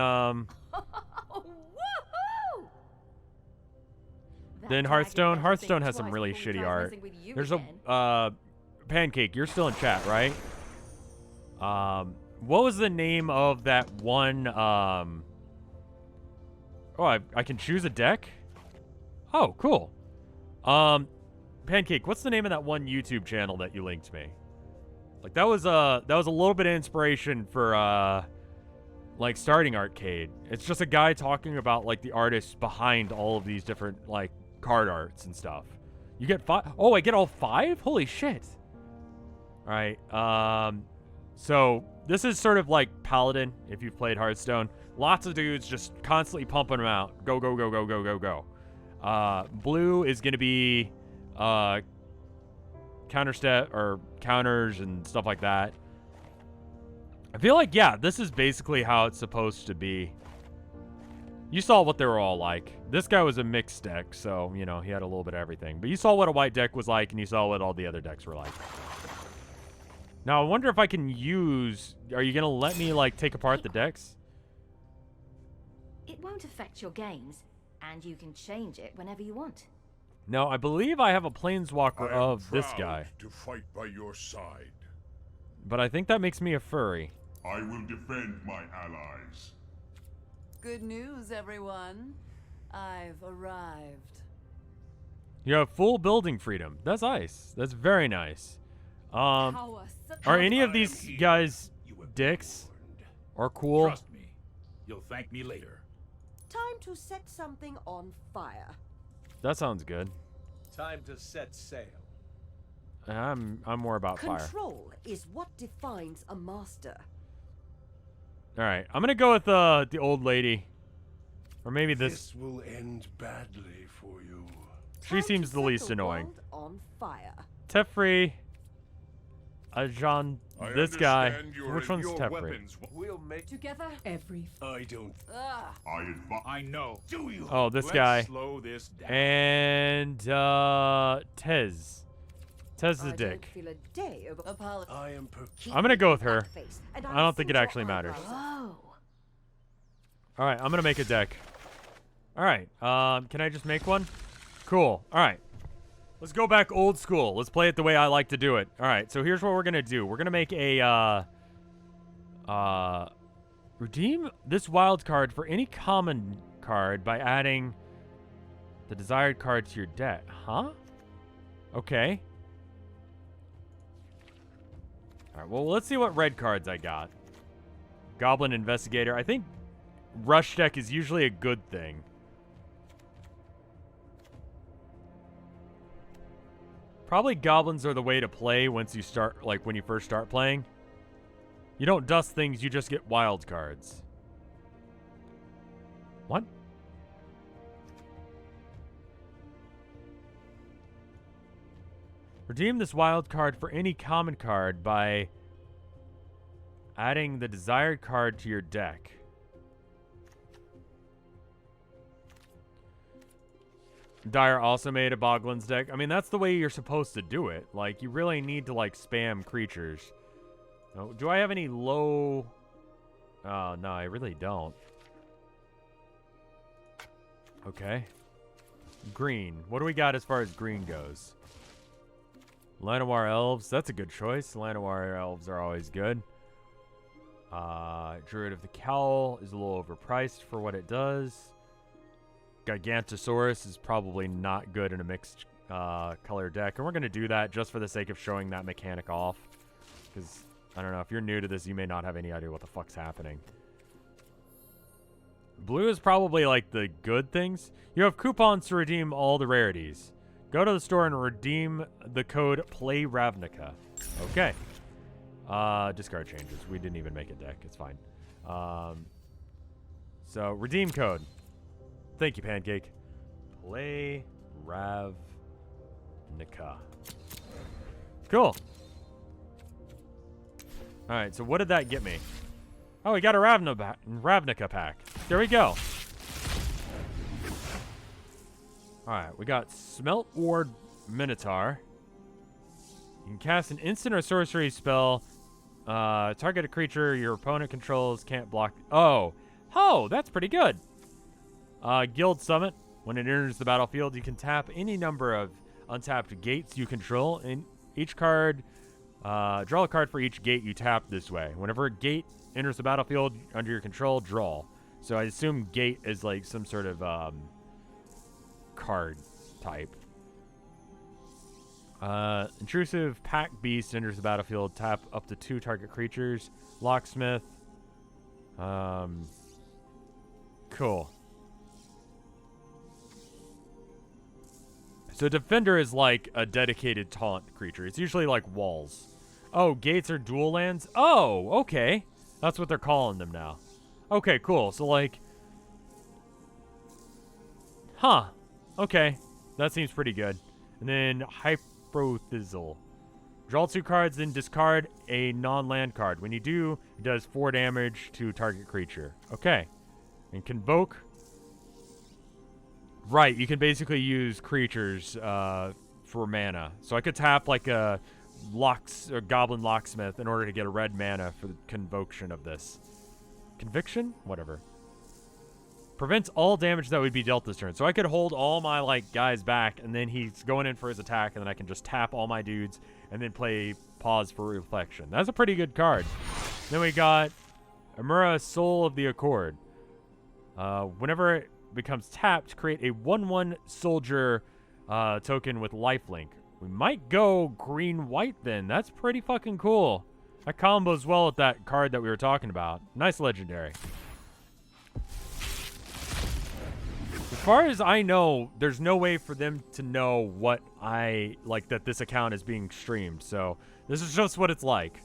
Hearthstone. Hearthstone has some really shitty art. There's a Pancake, you're still in chat, right? What was the name of that one oh, I can choose a deck? Oh, cool. Pancake, what's the name of that one YouTube channel that you linked me? Like that was a little bit of inspiration for like starting Arcade. It's just a guy talking about like the artists behind all of these different like card arts and stuff. You get 5? Oh, I get all 5? Holy shit. All right. So this is sort of like Paladin if you've played Hearthstone. Lots of dudes just constantly pumping them out. Go, go, go, go, go, go, go. Blue is going to be counterstep or counters and stuff like that. I feel like, yeah, this is basically how it's supposed to be. You saw what they were all like. This guy was a mixed deck, so, you know, he had a little bit of everything. But you saw what a white deck was like, and you saw what all the other decks were like. Now, I wonder if I can use... Are you going to let me, like, take apart the decks? It won't affect your games, and you can change it whenever you want. No, I believe I have a planeswalker of this guy. To fight by your side. But I think that makes me a furry. I will defend my allies. Good news, everyone. I've arrived. You have full building freedom. That's nice. That's very nice. Are any of these guys dicks? Or cool? Trust me. You'll thank me later. Time to set something on fire. That sounds good. Time to set sail. I'm more about fire. Control is what defines a master. All right, I'm gonna go with the old lady, or maybe This will end badly for you. She Time seems to the set least the annoying. world on fire. Tefri, John, this guy. understand you're Which in one's your Tefri? weapons. We'll make. Together, every. I don't. I know. Do you? Oh, this Let's guy. slow this down. And Tez. Tez the I dick. don't feel a day over Apology. I am Keep I'm gonna go with your her. face, and I I'll don't think sing it your actually matters. eyebrows. Whoa. All right, I'm gonna make a deck. All right, can I just make one? Cool. All right, let's go back old school. Let's play it the way I like to do it. All right, so here's what we're gonna do. We're gonna make a redeem this wild card for any common card by adding the desired card to your deck. Huh? Okay. All right. Well, let's see what red cards I got. Goblin Investigator. I think rush deck is usually a good thing. Probably goblins are the way to play once you start, like when you first start playing. You don't dust things, you just get wild cards. What? Redeem this wild card for any common card by adding the desired card to your deck. Dyer also made a Boglin's deck. I mean, that's the way you're supposed to do it. Like, you really need to, like, spam creatures. Oh, do I have any low... Oh, no, I really don't. Okay. Green. What do we got as far as green goes? Llanowar Elves. That's a good choice. Llanowar Elves are always good. Druid of the Cowl is a little overpriced for what it does. Gigantosaurus is probably not good in a mixed color deck. And we're going to do that just for the sake of showing that mechanic off. Because, I don't know, if you're new to this, you may not have any idea what the fuck's happening. Blue is probably like the good things. You have coupons to redeem all the rarities. Go to the store and redeem the code PLAYRAVNICA. Okay. Discard changes. We didn't even make a deck. It's fine. So, redeem code. Thank you, Pancake. PLAYRAVNICA. Cool. Alright, so what did that get me? Oh, we got a Ravnica pack. There we go. Alright, we got Smelt Ward Minotaur. You can cast an instant or sorcery spell. Target a creature your opponent controls can't block. Oh, that's pretty good. Guild Summit. When it enters the battlefield, you can tap any number of untapped gates you control. And each card, draw a card for each gate you tap this way. Whenever a gate enters the battlefield under your control, draw. So I assume gate is like some sort of card type. Intrusive Pack Beast enters the battlefield. Tap up to 2 target creatures. Locksmith. Cool. So Defender is like a dedicated taunt creature. It's usually like walls. Oh, gates are dual lands? Oh, okay. That's what they're calling them now. Okay, cool. So like... Huh. Okay. That seems pretty good. And then Hyprothizzle. Draw 2 cards, then discard a non-land card. When you do, it does 4 damage to target creature. Okay. And Convoke. Right, you can basically use creatures for mana. So I could tap like a Goblin Locksmith in order to get a red mana for the Convocation of this. Conviction? Whatever. Prevents all damage that would be dealt this turn. So I could hold all my like guys back, and then he's going in for his attack, and then I can just tap all my dudes, and then play Pause for Reflection. That's a pretty good card. Then we got Amura, Soul of the Accord. Whenever it becomes tapped, create a 1/1 soldier token with lifelink. We might go green-white then. That's pretty fucking cool. That combos well with that card that we were talking about. Nice legendary. As far as I know, there's no way for them to know what that this account is being streamed. So this is just what it's like.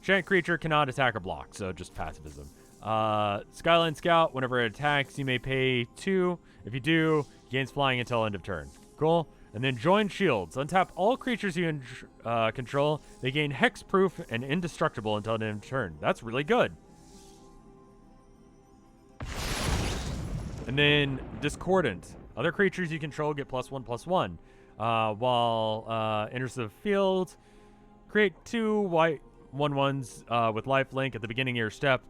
Giant creature cannot attack or block, so just passivism. Skyline Scout, whenever it attacks, you may pay 2. If you do, gains flying until end of turn. Cool. And then Join Shields. Untap all creatures you control. They gain hexproof and indestructible until end of turn. That's really good. And then Discordant. Other creatures you control get +1/+1. While enters the field, create 2 white 1/1s with lifelink at the beginning of your step.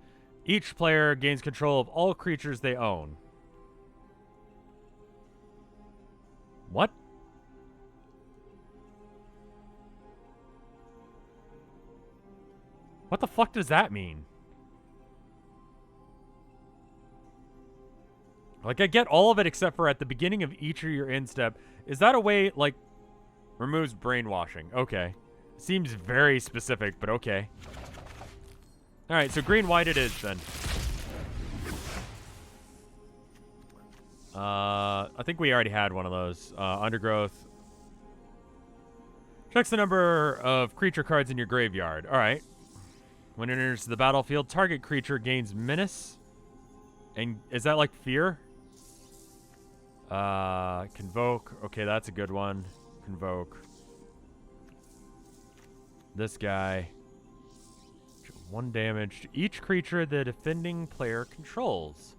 Each player gains control of all creatures they own. What? What the fuck does that mean? Like, I get all of it except for at the beginning of each of your end step. Is that a way, like, removes brainwashing? Okay. Seems very specific, but okay. Alright, so green-white it is, then. I think we already had one of those. Undergrowth. Checks the number of creature cards in your graveyard. Alright. When it enters the battlefield, target creature gains menace. And is that like fear? Convoke. Okay, that's a good one. Convoke. This guy. 1 damage to each creature the defending player controls.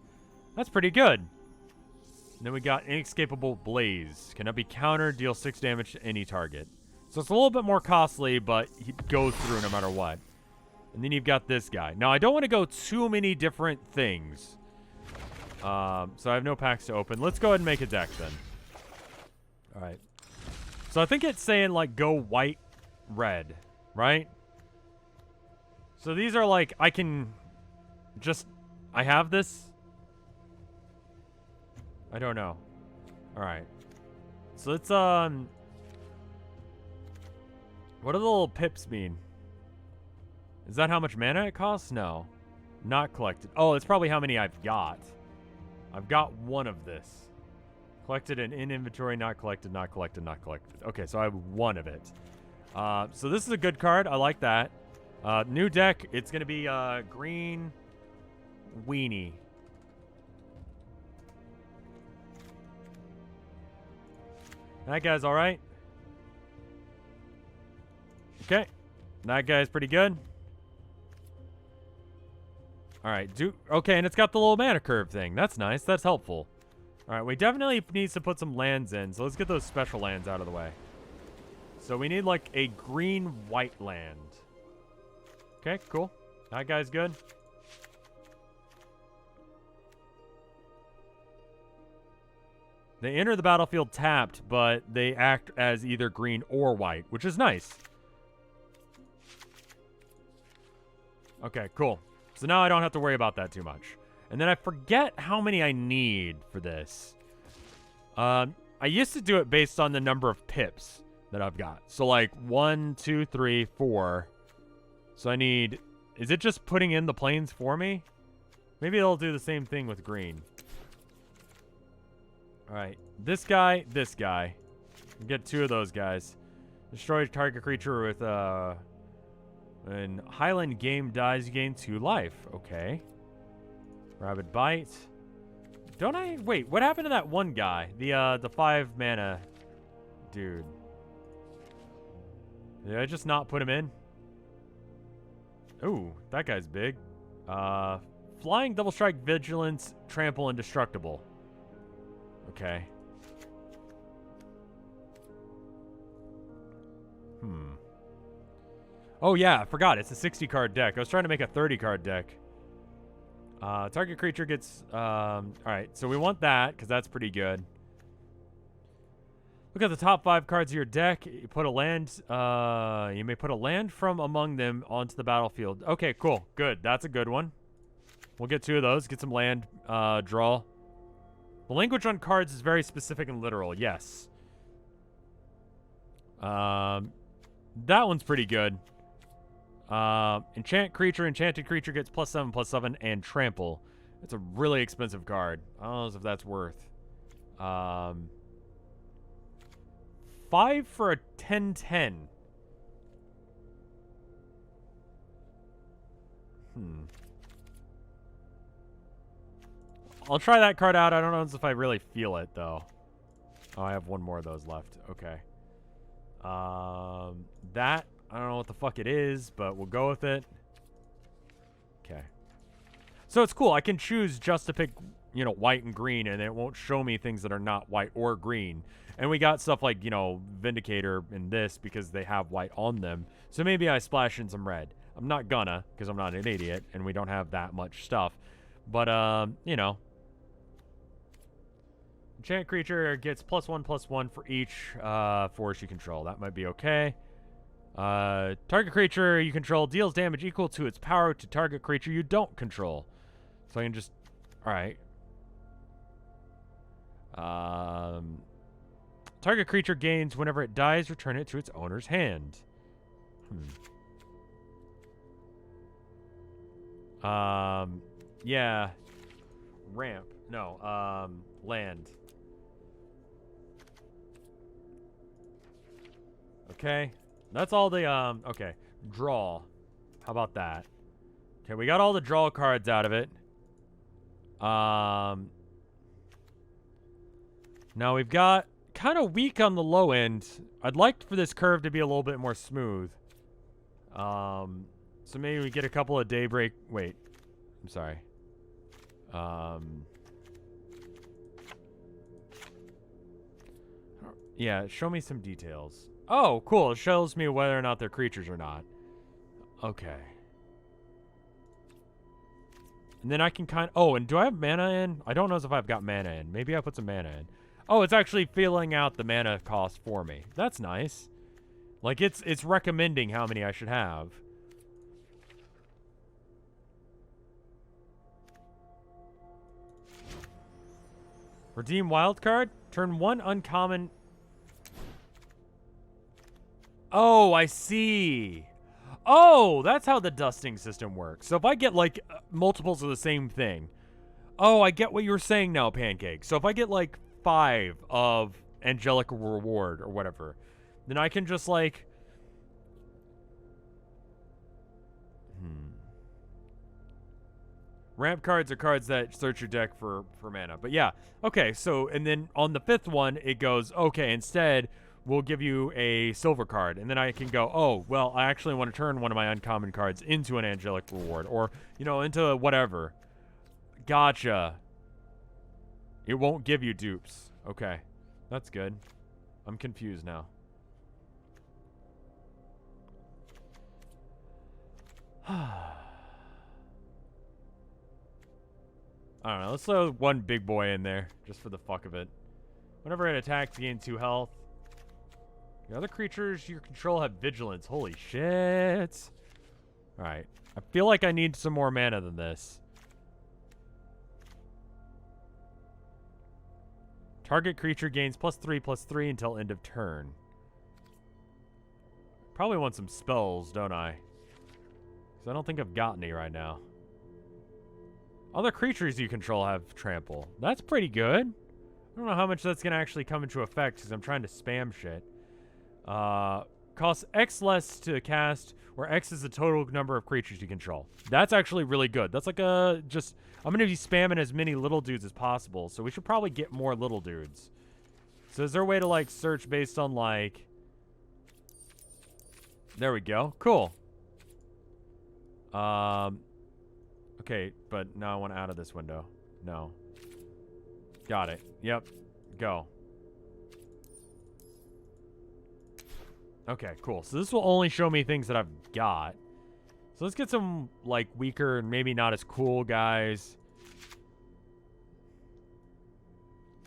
That's pretty good. And then we got Inescapable Blaze. Cannot be countered, deal 6 damage to any target. So it's a little bit more costly, but he goes through no matter what. And then you've got this guy. Now, I don't want to go too many different things. So I have no packs to open. Let's go ahead and make a deck then. Alright. So I think it's saying, like, go white, red. Right? So these are, like, I can just... I have this? I don't know. Alright. So let's, what do the little pips mean? Is that how much mana it costs? No. Not collected. Oh, it's probably how many I've got. I've got 1 of this. Collected and in inventory, not collected, not collected, not collected. Okay, so I have 1 of it. So this is a good card. I like that. New deck, it's going to be green weenie. That guy's all right. Okay. That guy's pretty good. All right. Okay, and it's got the little mana curve thing. That's nice. That's helpful. All right, we definitely need to put some lands in. So let's get those special lands out of the way. So we need like a green-white land. Okay, cool. That guy's good. They enter the battlefield tapped, but they act as either green or white, which is nice. Okay, cool. So now I don't have to worry about that too much. And then I forget how many I need for this. I used to do it based on the number of pips that I've got. So like 1, 2, 3, 4. So I need... Is it just putting in the planes for me? Maybe it'll do the same thing with green. Alright. This guy, this guy. Get 2 of those guys. Destroy target creature with, when Highland game dies, you gain 2 life. Okay. Rabid Bite. Don't I... Wait, what happened to that one guy? The 5 mana dude. Did I just not put him in? Ooh, that guy's big. Flying, double strike, vigilance, trample, indestructible. Okay. Oh yeah, I forgot. It's a 60 card deck. I was trying to make a 30 card deck. Target creature gets... Alright, so we want that, because that's pretty good. Look at the top 5 cards of your deck. You put a land... you may put a land from among them onto the battlefield. Okay, cool. Good. That's a good one. We'll get 2 of those. Get some land. Draw. The language on cards is very specific and literal. Yes. That one's pretty good. Enchanted creature gets +7/+7 and trample. It's a really expensive card. I don't know if that's worth. 5 for a 10/10. I'll try that card out. I don't know if I really feel it though. Oh, I have one more of those left. Okay. That I don't know what the fuck it is, but we'll go with it. Okay. So it's cool. I can choose just to pick, you know, white and green, and it won't show me things that are not white or green. And we got stuff like, you know, Vindicator in this because they have white on them. So maybe I splash in some red. I'm not gonna, because I'm not an idiot, and we don't have that much stuff. But, you know. Enchant creature gets +1/+1 for each force you control. That might be okay. Target creature you control deals damage equal to its power to target creature you don't control. So I can just... Alright. Target creature gains whenever it dies, return it to its owner's hand. Yeah. Ramp. No, land. Okay. That's all the, okay. Draw. How about that? Okay, we got all the draw cards out of it. Now we've got kind of weak on the low end. I'd like for this curve to be a little bit more smooth. So maybe we get a couple of daybreak. Wait. I'm sorry. Yeah, show me some details. Oh, cool. It shows me whether or not they're creatures or not. Okay. And then I can kind of... Oh, and do I have mana in? I don't know if I've got mana in. Maybe I put some mana in. Oh, it's actually filling out the mana cost for me. That's nice. Like, it's recommending how many I should have. Redeem wildcard. Turn 1 uncommon... Oh, I see. Oh, that's how the dusting system works. So if I get, like, multiples of the same thing. Oh, I get what you were saying now, Pancake. So if I get, like, 5 of Angelic Reward or whatever, then I can just, like... Ramp cards are cards that search your deck for mana. But yeah, okay, so, and then on the 5th one, it goes, okay, instead... we'll give you a silver card, and then I can go, oh, well, I actually want to turn one of my uncommon cards into an angelic reward, or, you know, into whatever. Gotcha. It won't give you dupes. Okay. That's good. I'm confused now. I don't know. Let's throw one big boy in there, just for the fuck of it. Whenever it attacks, gain 2 health. The other creatures you control have vigilance. Holy shit. Alright. I feel like I need some more mana than this. Target creature gains +3/+3 until end of turn. Probably want some spells, don't I? Because I don't think I've got any right now. Other creatures you control have trample. That's pretty good. I don't know how much that's going to actually come into effect because I'm trying to spam shit. Costs X less to cast, where X is the total number of creatures you control. That's actually really good. That's like a, just, I'm going to be spamming as many little dudes as possible, so we should probably get more little dudes. So is there a way to, like, search based on, like, There we go. Cool. Okay, but now I want out of this window. No. Got it. Yep. Go. Okay, cool. So this will only show me things that I've got. So let's get some, like, weaker and maybe not as cool guys.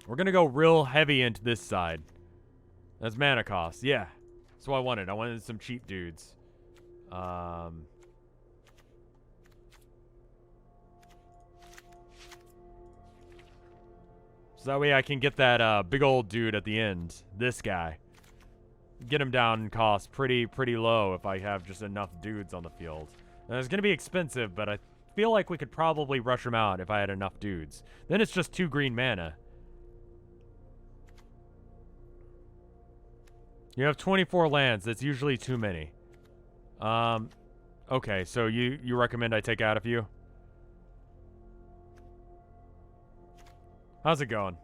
We're gonna go real heavy into this side. That's mana cost. Yeah. That's what I wanted. I wanted some cheap dudes. So that way I can get that big old dude at the end. This guy. Get him down in cost pretty low if I have just enough dudes on the field. Now, it's going to be expensive, but I feel like we could probably rush him out if I had enough dudes. Then it's just 2 green mana. You have 24 lands. That's usually too many. Okay, so you recommend I take out a few? How's it going?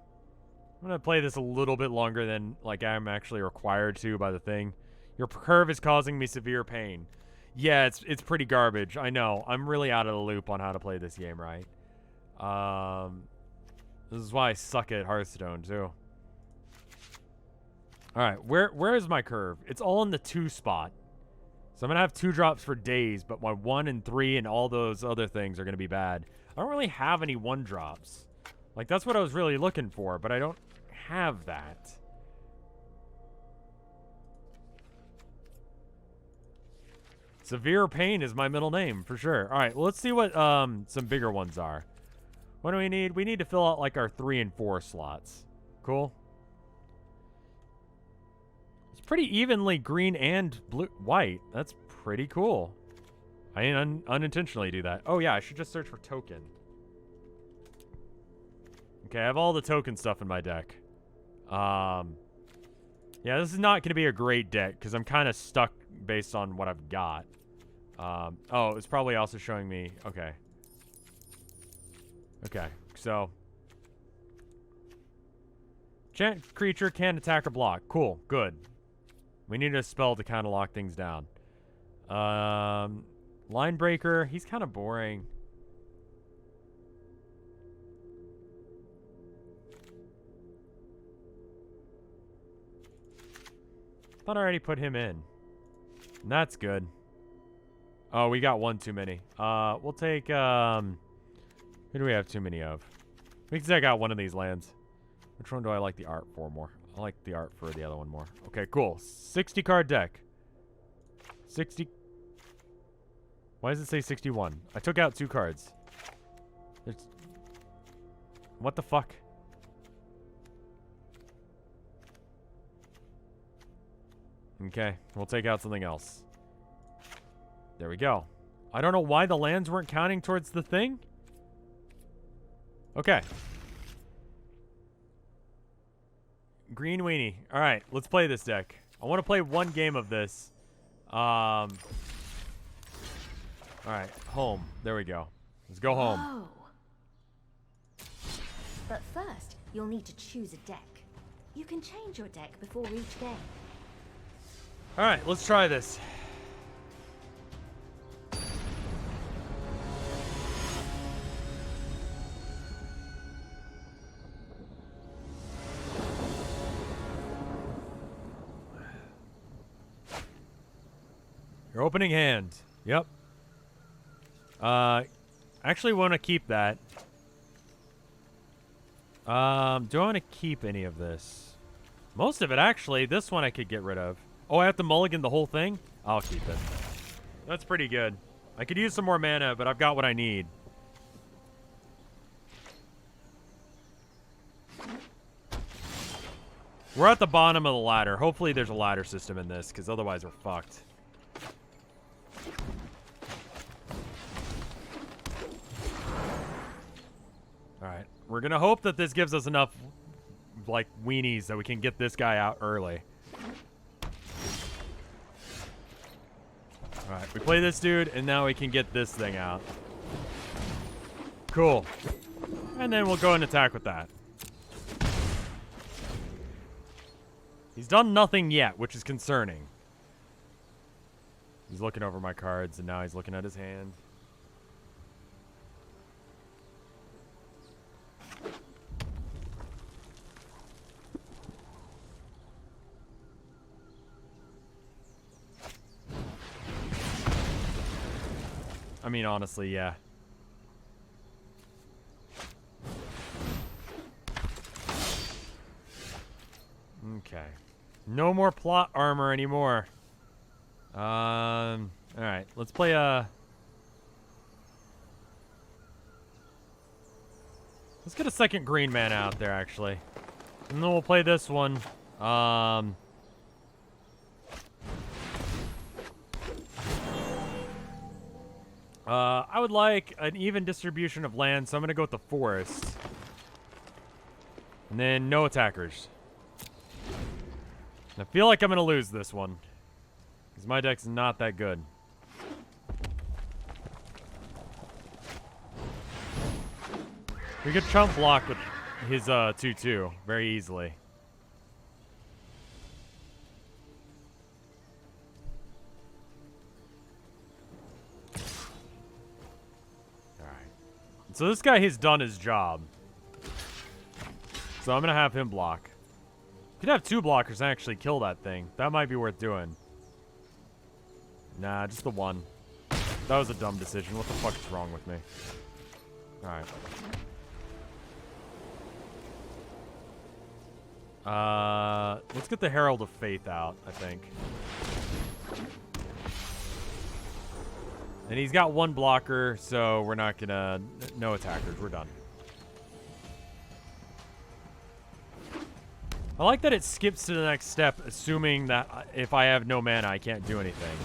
I'm going to play this a little bit longer than, like, I'm actually required to by the thing. Your curve is causing me severe pain. Yeah, it's pretty garbage. I know. I'm really out of the loop on how to play this game right. This is why I suck at Hearthstone, too. Alright, where is my curve? It's all in the 2 spot. So I'm going to have 2 drops for days, but my 1 and 3 and all those other things are going to be bad. I don't really have any 1 drops. Like, that's what I was really looking for, but I don't have that. Severe pain is my middle name, for sure. Alright, well, let's see what some bigger ones are. What do we need? We need to fill out, like, our 3 and 4 slots. Cool. It's pretty evenly green and blue, white. That's pretty cool. I didn't unintentionally do that. Oh, yeah, I should just search for token. Okay, I have all the token stuff in my deck. Yeah, this is not going to be a great deck because I'm kind of stuck based on what I've got. Oh, it's probably also showing me... Okay. Okay, so... Chant creature can attack or block. Cool, good. We need a spell to kind of lock things down. Line breaker, he's kind of boring. Thought I already put him in. And that's good. Oh, we got 1 too many. We'll take, who do we have too many of? We can take out one of these lands. Which one do I like the art for more? I like the art for the other one more. Okay, cool. 60 card deck. 60. Why does it say 61? I took out 2 cards. There's... What the fuck? Okay, we'll take out something else. There we go. I don't know why the lands weren't counting towards the thing. Okay. Green weenie. Alright, let's play this deck. I want to play 1 game of this. Alright, home. There we go. Let's go home. Whoa. But first, you'll need to choose a deck. You can change your deck before each game. Alright, let's try this. Your opening hand. Yep. Actually want to keep that. Do I want to keep any of this? Most of it, actually. This one I could get rid of. Oh, I have to mulligan the whole thing? I'll keep it. That's pretty good. I could use some more mana, but I've got what I need. We're at the bottom of the ladder. Hopefully there's a ladder system in this, because otherwise we're fucked. Alright. We're going to hope that this gives us enough, like, weenies that we can get this guy out early. Alright, we play this dude, and now we can get this thing out. Cool. And then we'll go and attack with that. He's done nothing yet, which is concerning. He's looking over my cards, and now he's looking at his hand. I mean, honestly, yeah. Okay. No more plot armor anymore. Alright. Let's play let's get a second green man out there, actually. And then we'll play this one. I would like an even distribution of land, so I'm gonna go with the forest. And then no attackers. I feel like I'm gonna lose this one. Because my deck's not that good. We could chump block with his 2-2 very easily. Alright. So this guy has done his job. So I'm gonna have him block. Could have 2 blockers and actually kill that thing. That might be worth doing. Nah, just the 1. That was a dumb decision. What the fuck is wrong with me? Alright. Let's get the Herald of Faith out, I think. And he's got 1 blocker, so we're not gonna... No attackers. We're done. I like that it skips to the next step, assuming that if I have no mana, I can't do anything.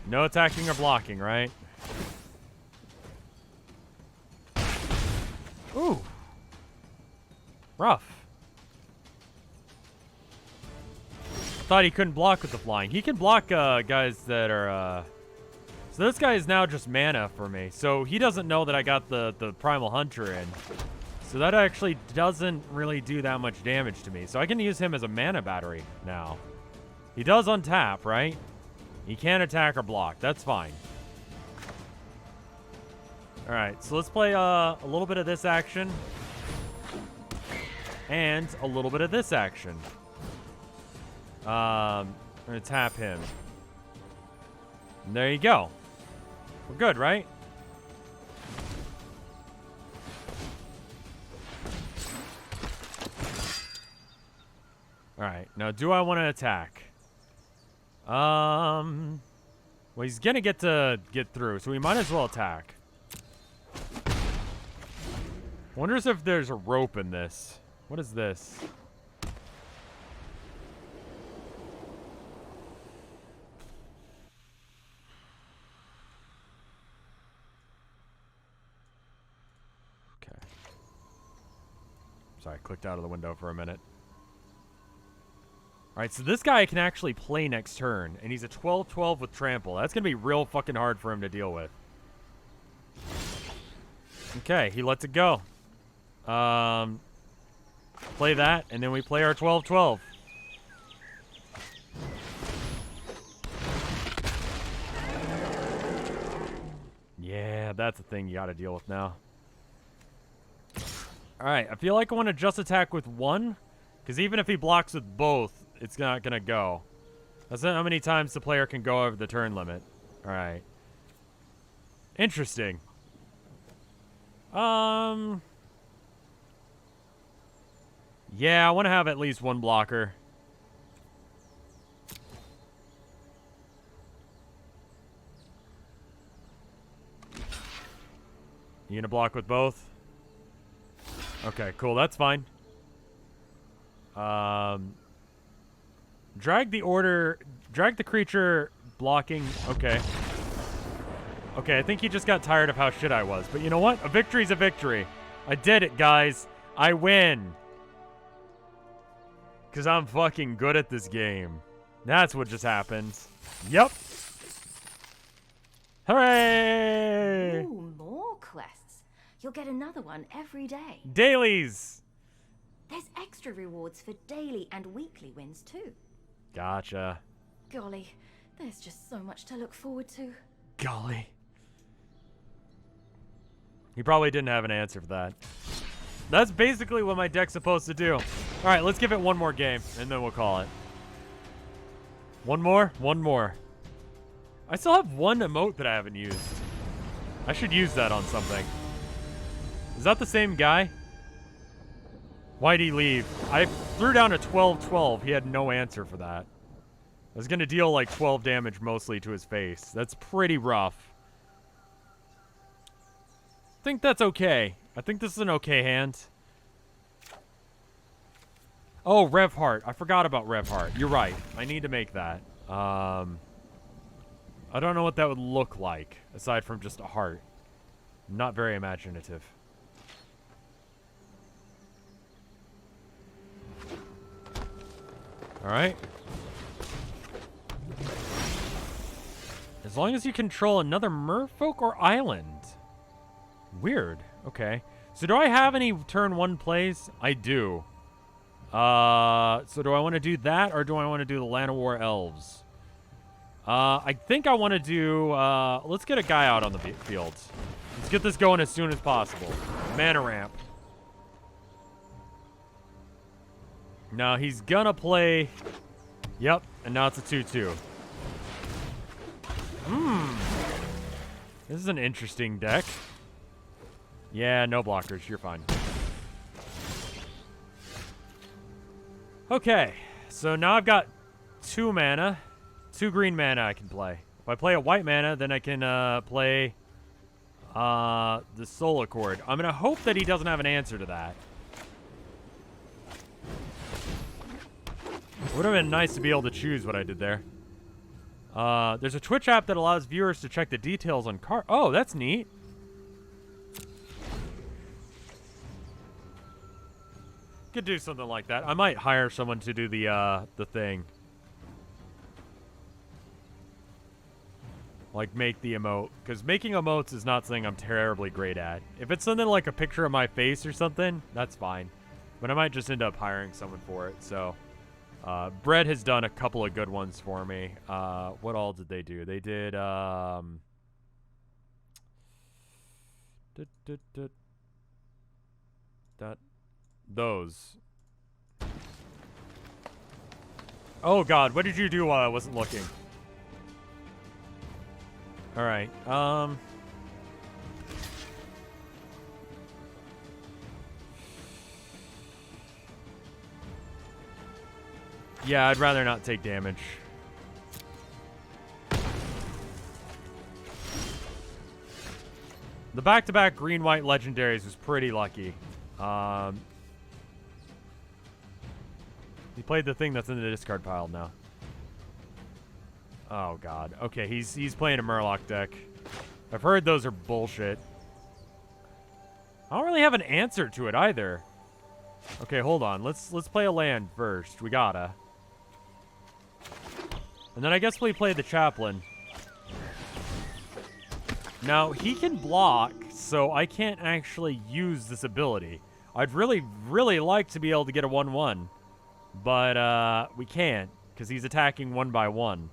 No attacking or blocking, right? Ooh. Rough. Thought he couldn't block with the flying. He can block guys that are... So this guy is now just mana for me. So he doesn't know that I got the Primal Hunter in. So that actually doesn't really do that much damage to me. So I can use him as a mana battery now. He does untap, right? He can't attack or block. That's fine. Alright, so let's play a little bit of this action. And a little bit of this action. I'm going to tap him. And there you go. We're good, right? Alright, now do I want to attack? Well, he's gonna get through, so we might as well attack. Wonders if there's a rope in this. What is this? Okay. Sorry, I clicked out of the window for a minute. Alright, so this guy can actually play next turn, and he's a 12-12 with trample. That's going to be real fucking hard for him to deal with. Okay, he lets it go. Play that, and then we play our 12-12. Yeah, that's a thing you got to deal with now. Alright, I feel like I want to just attack with 1, because even if he blocks with both, it's not gonna go. That's not how many times the player can go over the turn limit. Alright. Interesting. Yeah, I want to have at least 1 blocker. You gonna block with both? Okay, cool. That's fine. Drag the creature blocking. Okay. Okay, I think he just got tired of how shit I was. But you know what? A victory's a victory. I did it, guys. I win. Because I'm fucking good at this game. That's what just happened. Yep. Hooray! Ooh, more quests. You'll get another one every day. Dailies! There's extra rewards for daily and weekly wins, too. Gotcha. Golly, There's just so much to look forward to. Golly. He probably didn't have an answer for that. That's basically what my deck's supposed to do. All right, let's give it one more game, and then we'll call it. One more? One more. I still have one emote that I haven't used. I should use that on something. Is that the same guy? Why'd he leave? I threw down a 12-12. He had no answer for that. I was going to deal like 12 damage mostly to his face. That's pretty rough. I think that's okay. I think this is an okay hand. Oh, Rev Heart. I forgot about Rev Heart. You're right. I need to make that. I don't know what that would look like, aside from just a heart. Not very imaginative. Alright. As long as you control another merfolk or island. Weird. Okay. So do I have any turn 1 plays? I do. So do I want to do that, or do I want to do the Land of War Elves? I think I want to do, let's get a guy out on the field. Let's get this going as soon as possible. Mana ramp. Now he's gonna play, yep, and now it's a 2-2. This is an interesting deck. Yeah, no blockers, you're fine. Okay, so now I've got 2 mana. 2 green mana I can play. If I play a white mana, then I can play the Soul Accord. I'm going to hope that he doesn't have an answer to that. It would have been nice to be able to choose what I did there. There's a Twitch app that allows viewers to check the details on cards. Oh, that's neat. Could do something like that. I might hire someone to do the thing. Like, make the emote. Because making emotes is not something I'm terribly great at. If it's something like a picture of my face or something, that's fine. But I might just end up hiring someone for it, so... Brett has done a couple of good ones for me. What all did they do? They did, those. Oh god, what did you do while I wasn't looking? Alright, yeah, I'd rather not take damage. The back-to-back green-white legendaries was pretty lucky. He played the thing that's in the discard pile now. Oh god. Okay, he's playing a Murloc deck. I've heard those are bullshit. I don't really have an answer to it either. Okay, hold on. Let's play a land first. We gotta. And then I guess we play the Chaplain. Now, he can block, so I can't actually use this ability. I'd really, really like to be able to get a 1-1. But, we can't, because he's attacking 1 by 1.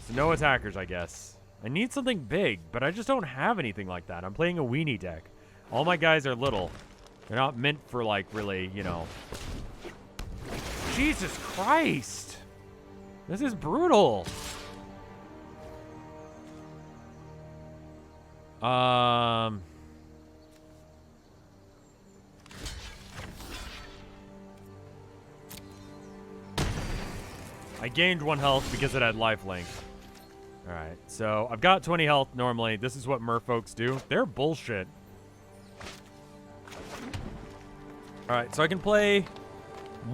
So no attackers, I guess. I need something big, but I just don't have anything like that. I'm playing a weenie deck. All my guys are little. They're not meant for, like, really, you know... Jesus Christ! This is brutal! I gained 1 health because it had lifelink. Alright, so I've got 20 health normally. This is what merfolks do. They're bullshit. Alright, so I can play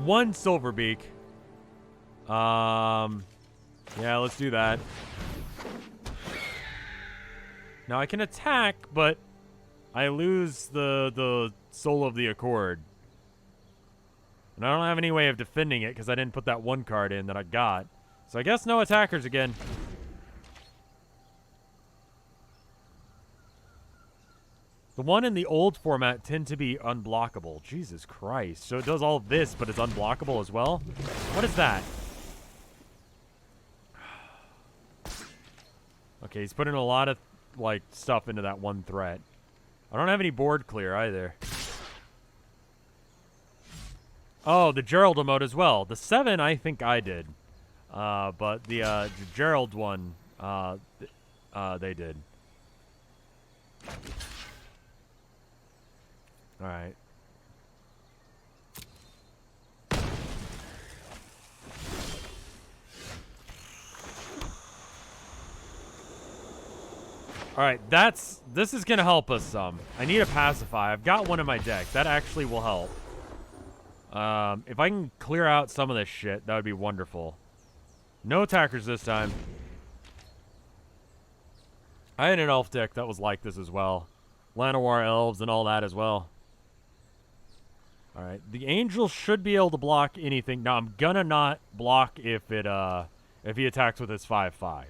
1 Silverbeak. Yeah, let's do that. Now I can attack, but I lose the Soul of the Accord. And I don't have any way of defending it because I didn't put that 1 card in that I got. So I guess no attackers again. The one in the old format tend to be unblockable. Jesus Christ. So it does all this, but it's unblockable as well? What is that? Okay, he's putting a lot of, like, stuff into that one threat. I don't have any board clear either. Oh, the Gerald emote as well. The 7, I think I did. But the Gerald one, they did. Alright. Alright, this is gonna help us some. I need a pacify. I've got one in my deck. That actually will help. If I can clear out some of this shit, that would be wonderful. No attackers this time. I had an elf deck that was like this as well. Llanowar elves and all that as well. Alright, the angel should be able to block anything. Now, I'm gonna not block if he attacks with his 5/5.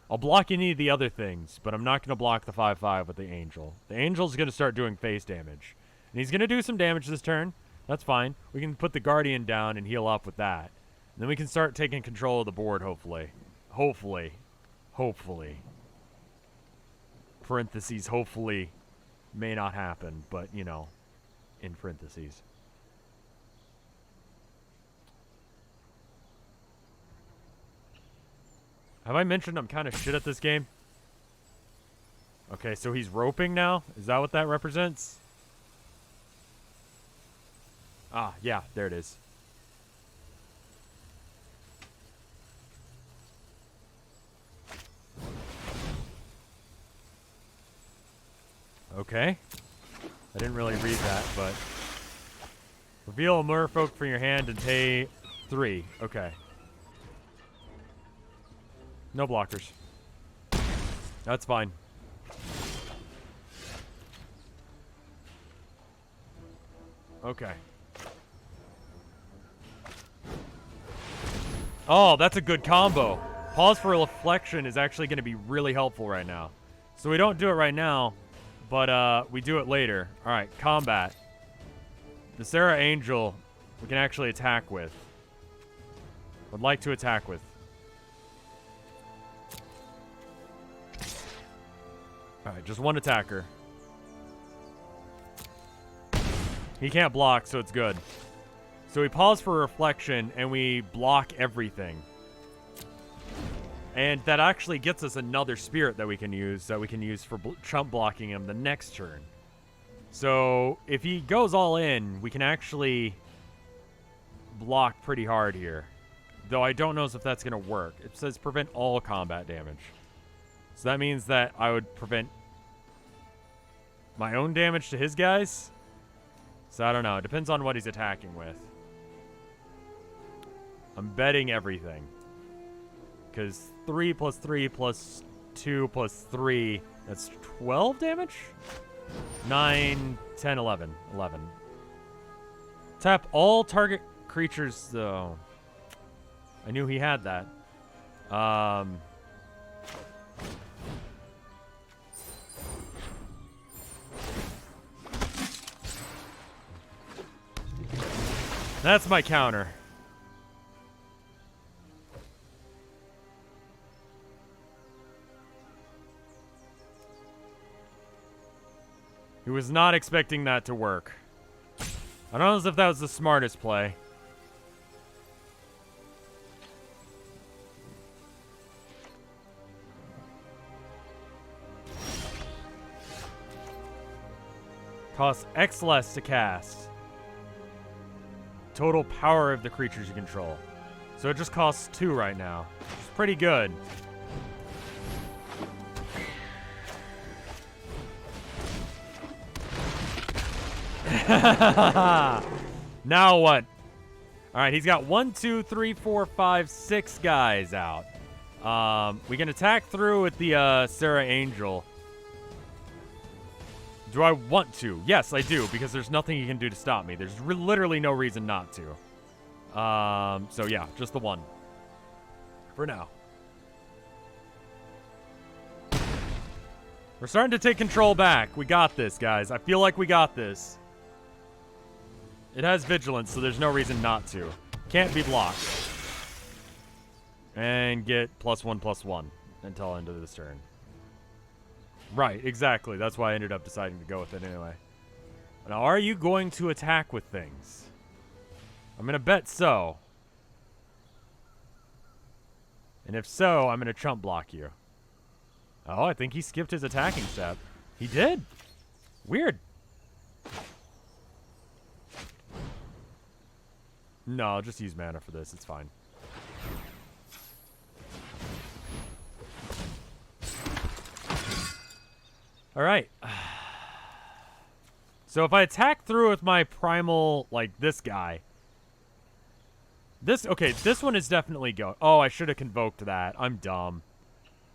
I'll block any of the other things, but I'm not gonna block the 5/5 with the angel. The angel's gonna start doing face damage. And he's gonna do some damage this turn. That's fine. We can put the guardian down and heal up with that. And then we can start taking control of the board, hopefully. Hopefully. Hopefully. Parentheses, hopefully. May not happen, but, you know, in parentheses. Have I mentioned I'm kind of shit at this game? Okay, so he's roping now? Is that what that represents? Ah, yeah, there it is. Okay. I didn't really read that, but... Reveal a merfolk from your hand and pay 3. Okay. No blockers. That's fine. Okay. Oh, that's a good combo. Pause for reflection is actually going to be really helpful right now. So we don't do it right now, but we do it later. All right, combat. The Sarah Angel we can actually attack with. Would like to attack with. Alright, just one attacker. He can't block, so it's good. So we pause for reflection, and we block everything. And that actually gets us another spirit that we can use for chump blocking him the next turn. So if he goes all in, we can actually block pretty hard here. Though I don't know if that's going to work. It says prevent all combat damage. So that means that I would prevent my own damage to his guys. So I don't know. It depends on what he's attacking with. I'm betting everything. Because 3 plus 3 plus 2 plus 3, that's 12 damage? 9, 10, 11. 11. Tap all target creatures, though. I knew he had that. That's my counter. He was not expecting that to work. I don't know if that was the smartest play. Costs X less to cast. Total power of the creatures you control. So it just costs 2 right now. It's pretty good. Now what? Alright, he's got 1, 2, 3, 4, 5, 6 guys out. We can attack through with the Sarah Angel. Do I want to? Yes, I do, because there's nothing he can do to stop me. There's literally no reason not to. So yeah, just the 1. For now. We're starting to take control back. We got this, guys. I feel like we got this. It has vigilance, so there's no reason not to. Can't be blocked. And get +1/+1. until end of this turn. Right, exactly. That's why I ended up deciding to go with it anyway. Now, are you going to attack with things? I'm going to bet so. And if so, I'm going to chump block you. Oh, I think he skipped his attacking step. He did. Weird. No, I'll just use mana for this. It's fine. All right. So if I attack through with my primal, like this guy. Okay, this one is definitely go. Oh, I should have convoked that. I'm dumb.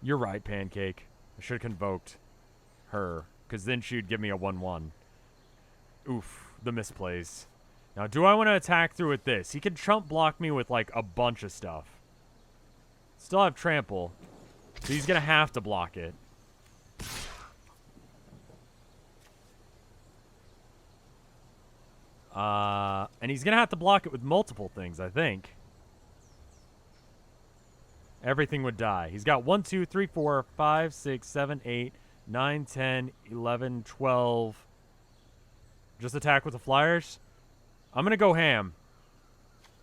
You're right, Pancake. I should have convoked her, because then she'd give me a 1/1. Oof, the misplays. Now, do I want to attack through with this? He can chump block me with, like, a bunch of stuff. Still have trample, so he's going to have to block it. And he's going to have to block it with multiple things, I think. Everything would die. He's got 1, 2, 3, 4, 5, 6, 7, 8, 9, 10, 11, 12. Just attack with the flyers? I'm going to go ham.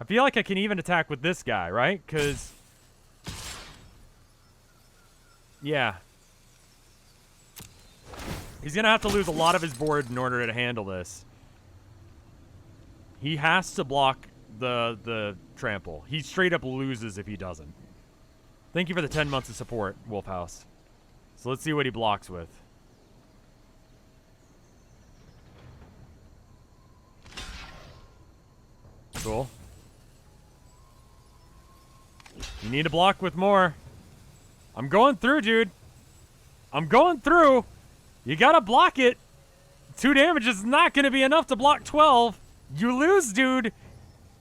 I feel like I can even attack with this guy, right? Because... yeah. He's going to have to lose a lot of his board in order to handle this. He has to block the trample. He straight up loses if he doesn't. Thank you for the 10 months of support, Wolfhouse. So let's see what he blocks with. Cool. You need to block with more. I'm going through, dude. I'm going through. You gotta block it. 2 damage is not gonna be enough to block 12. You lose, dude.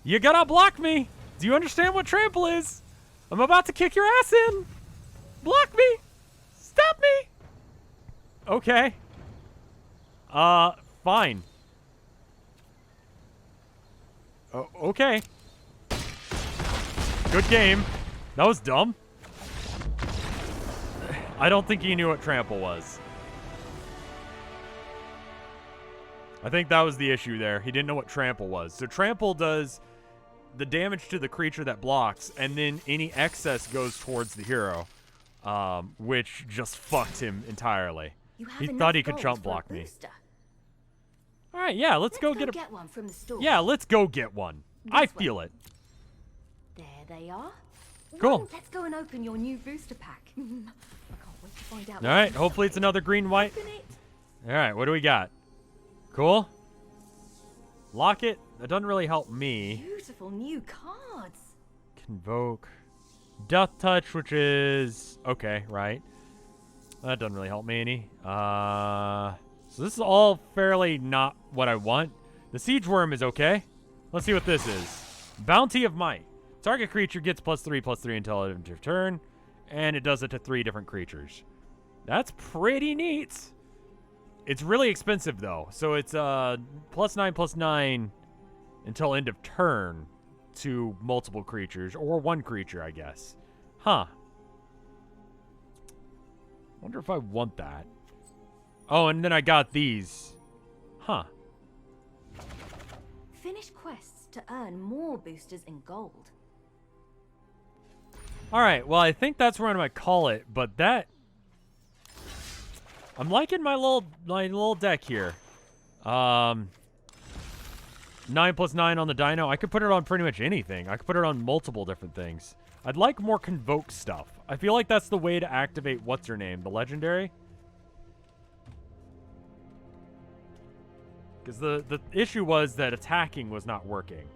You gotta block me. Do you understand what trample is? I'm about to kick your ass in. Block me. Stop me. Okay. Fine. Okay. Good game. That was dumb. I don't think he knew what trample was. I think that was the issue there. He didn't know what trample was. So trample does the damage to the creature that blocks, and then any excess goes towards the hero, which just fucked him entirely. He thought he could jump block me. All right, yeah, let's go get one from the store. Yeah, let's go get one. I feel it. There they are. Cool. Let's go and open your new booster pack. I can't wait to find out. All right, hopefully it's another green-white. All right, what do we got? Cool. Lock it. That doesn't really help me. Beautiful new cards. Convoke. Death Touch, which is... okay, right. That doesn't really help me any. So this is all fairly not what I want. The Siege Worm is okay. Let's see what this is. Bounty of Might. Target creature gets +3/+3 until end of turn. And it does it to 3 different creatures. That's pretty neat. It's really expensive, though. So it's +9/+9 until end of turn to multiple creatures. Or 1 creature, I guess. Huh. Wonder if I want that. Oh, and then I got these. Huh. Finish quests to earn more boosters in gold. Alright, well, I think that's where I'm going to call it, but that... I'm liking my little deck here. 9/9 on the Dino. I could put it on pretty much anything. I could put it on multiple different things. I'd like more Convoke stuff. I feel like that's the way to activate what's-her-name, the Legendary. Because the issue was that attacking was not working.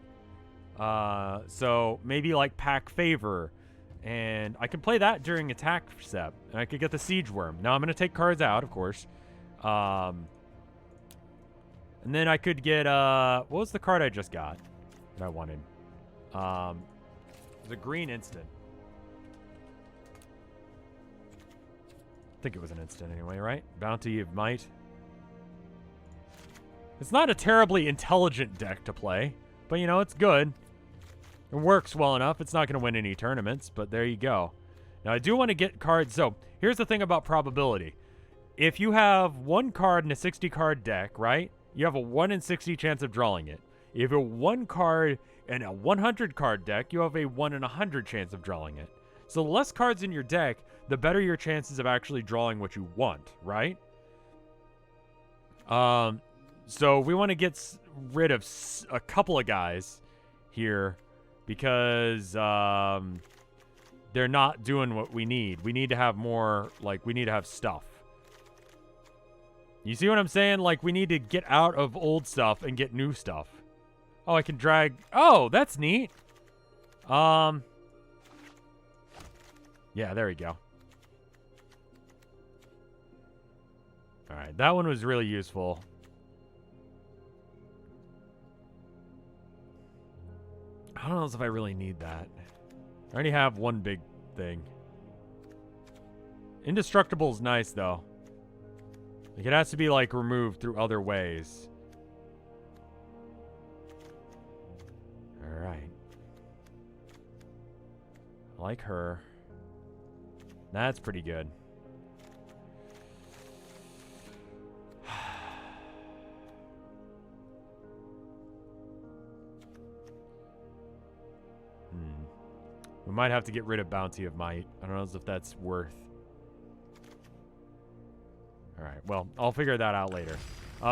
So maybe like Pack Favor. And I can play that during attack step. And I could get the Siege Worm. Now I'm going to take cards out, of course. And then I could get... what was the card I just got that I wanted? It was a green instant. I think it was an instant anyway, right? Bounty of Might. It's not a terribly intelligent deck to play. But, you know, it's good. It works well enough. It's not going to win any tournaments, but there you go. Now, I do want to get cards. So, here's the thing about probability. If you have one card in a 60-card deck, right, you have a 1 in 60 chance of drawing it. If you have one card in a 100-card deck, you have a 1 in 100 chance of drawing it. So, the less cards in your deck, the better your chances of actually drawing what you want, right? So, we want to get rid of a couple of guys here because they're not doing what we need. We need to have more, like, we need to have stuff. You see what I'm saying? Like, we need to get out of old stuff and get new stuff. Oh, I can drag. Oh, that's neat. Yeah, there we go. All right, that one was really useful. I don't know if I really need that. I already have one big thing. Indestructible is nice, though. Like, it has to be, like, removed through other ways. Alright. I like her. That's pretty good. We might have to get rid of Bounty of Might. I don't know if that's worth. Alright, well, I'll figure that out later.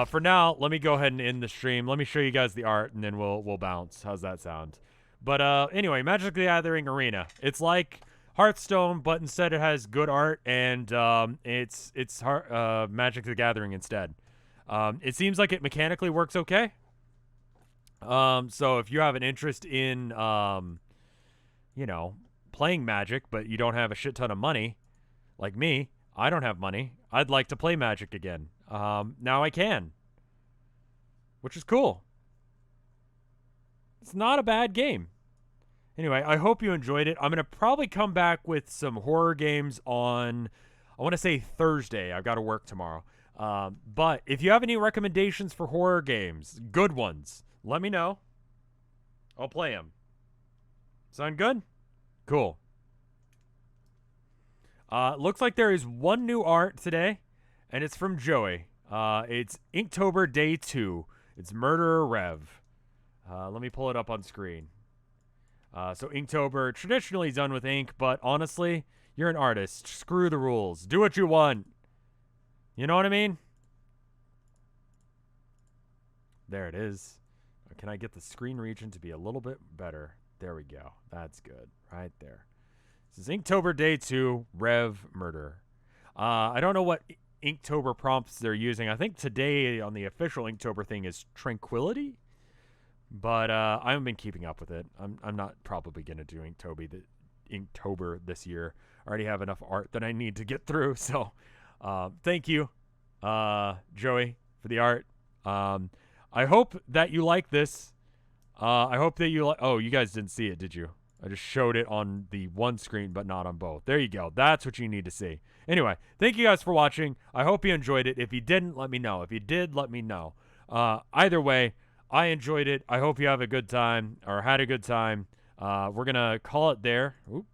For now, let me go ahead and end the stream. Let me show you guys the art, and then we'll bounce. How's that sound? But anyway, Magic the Gathering Arena. It's like Hearthstone, but instead it has good art, and it's Magic the Gathering instead. It seems like it mechanically works okay. So if you have an interest in, you know, playing Magic, but you don't have a shit ton of money, like me, I don't have money. I'd like to play Magic again. Now I can, which is cool. It's not a bad game. Anyway, I hope you enjoyed it. I'm going to probably come back with some horror games on, I want to say Thursday. I've got to work tomorrow. But if you have any recommendations for horror games, good ones, let me know. I'll play them. Sound good? Cool. Looks like there is one new art today, and it's from Joey. It's Inktober Day 2. It's Murderer Rev. Let me pull it up on screen. So Inktober, traditionally done with ink, but honestly, you're an artist. Screw the rules. Do what you want. You know what I mean? There it is. Can I get the screen region to be a little bit better? There we go. That's good. Right there. This is Inktober Day 2, Rev Murder. I don't know what Inktober prompts they're using. I think today on the official Inktober thing is Tranquility. But I haven't been keeping up with it. I'm not probably going to do Inktober this year. I already have enough art that I need to get through. So thank you, Joey, for the art. I hope that you like this. I hope that you like... Oh, you guys didn't see it, did you? I just showed it on the one screen, but not on both. There you go. That's what you need to see. Anyway, thank you guys for watching. I hope you enjoyed it. If you didn't, let me know. If you did, let me know. Either way, I enjoyed it. I hope you have a good time or had a good time. We're going to call it there. Oop.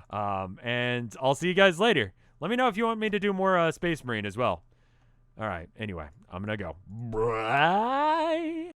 And I'll see you guys later. Let me know if you want me to do more Space Marine as well. All right. Anyway, I'm going to go. Bye.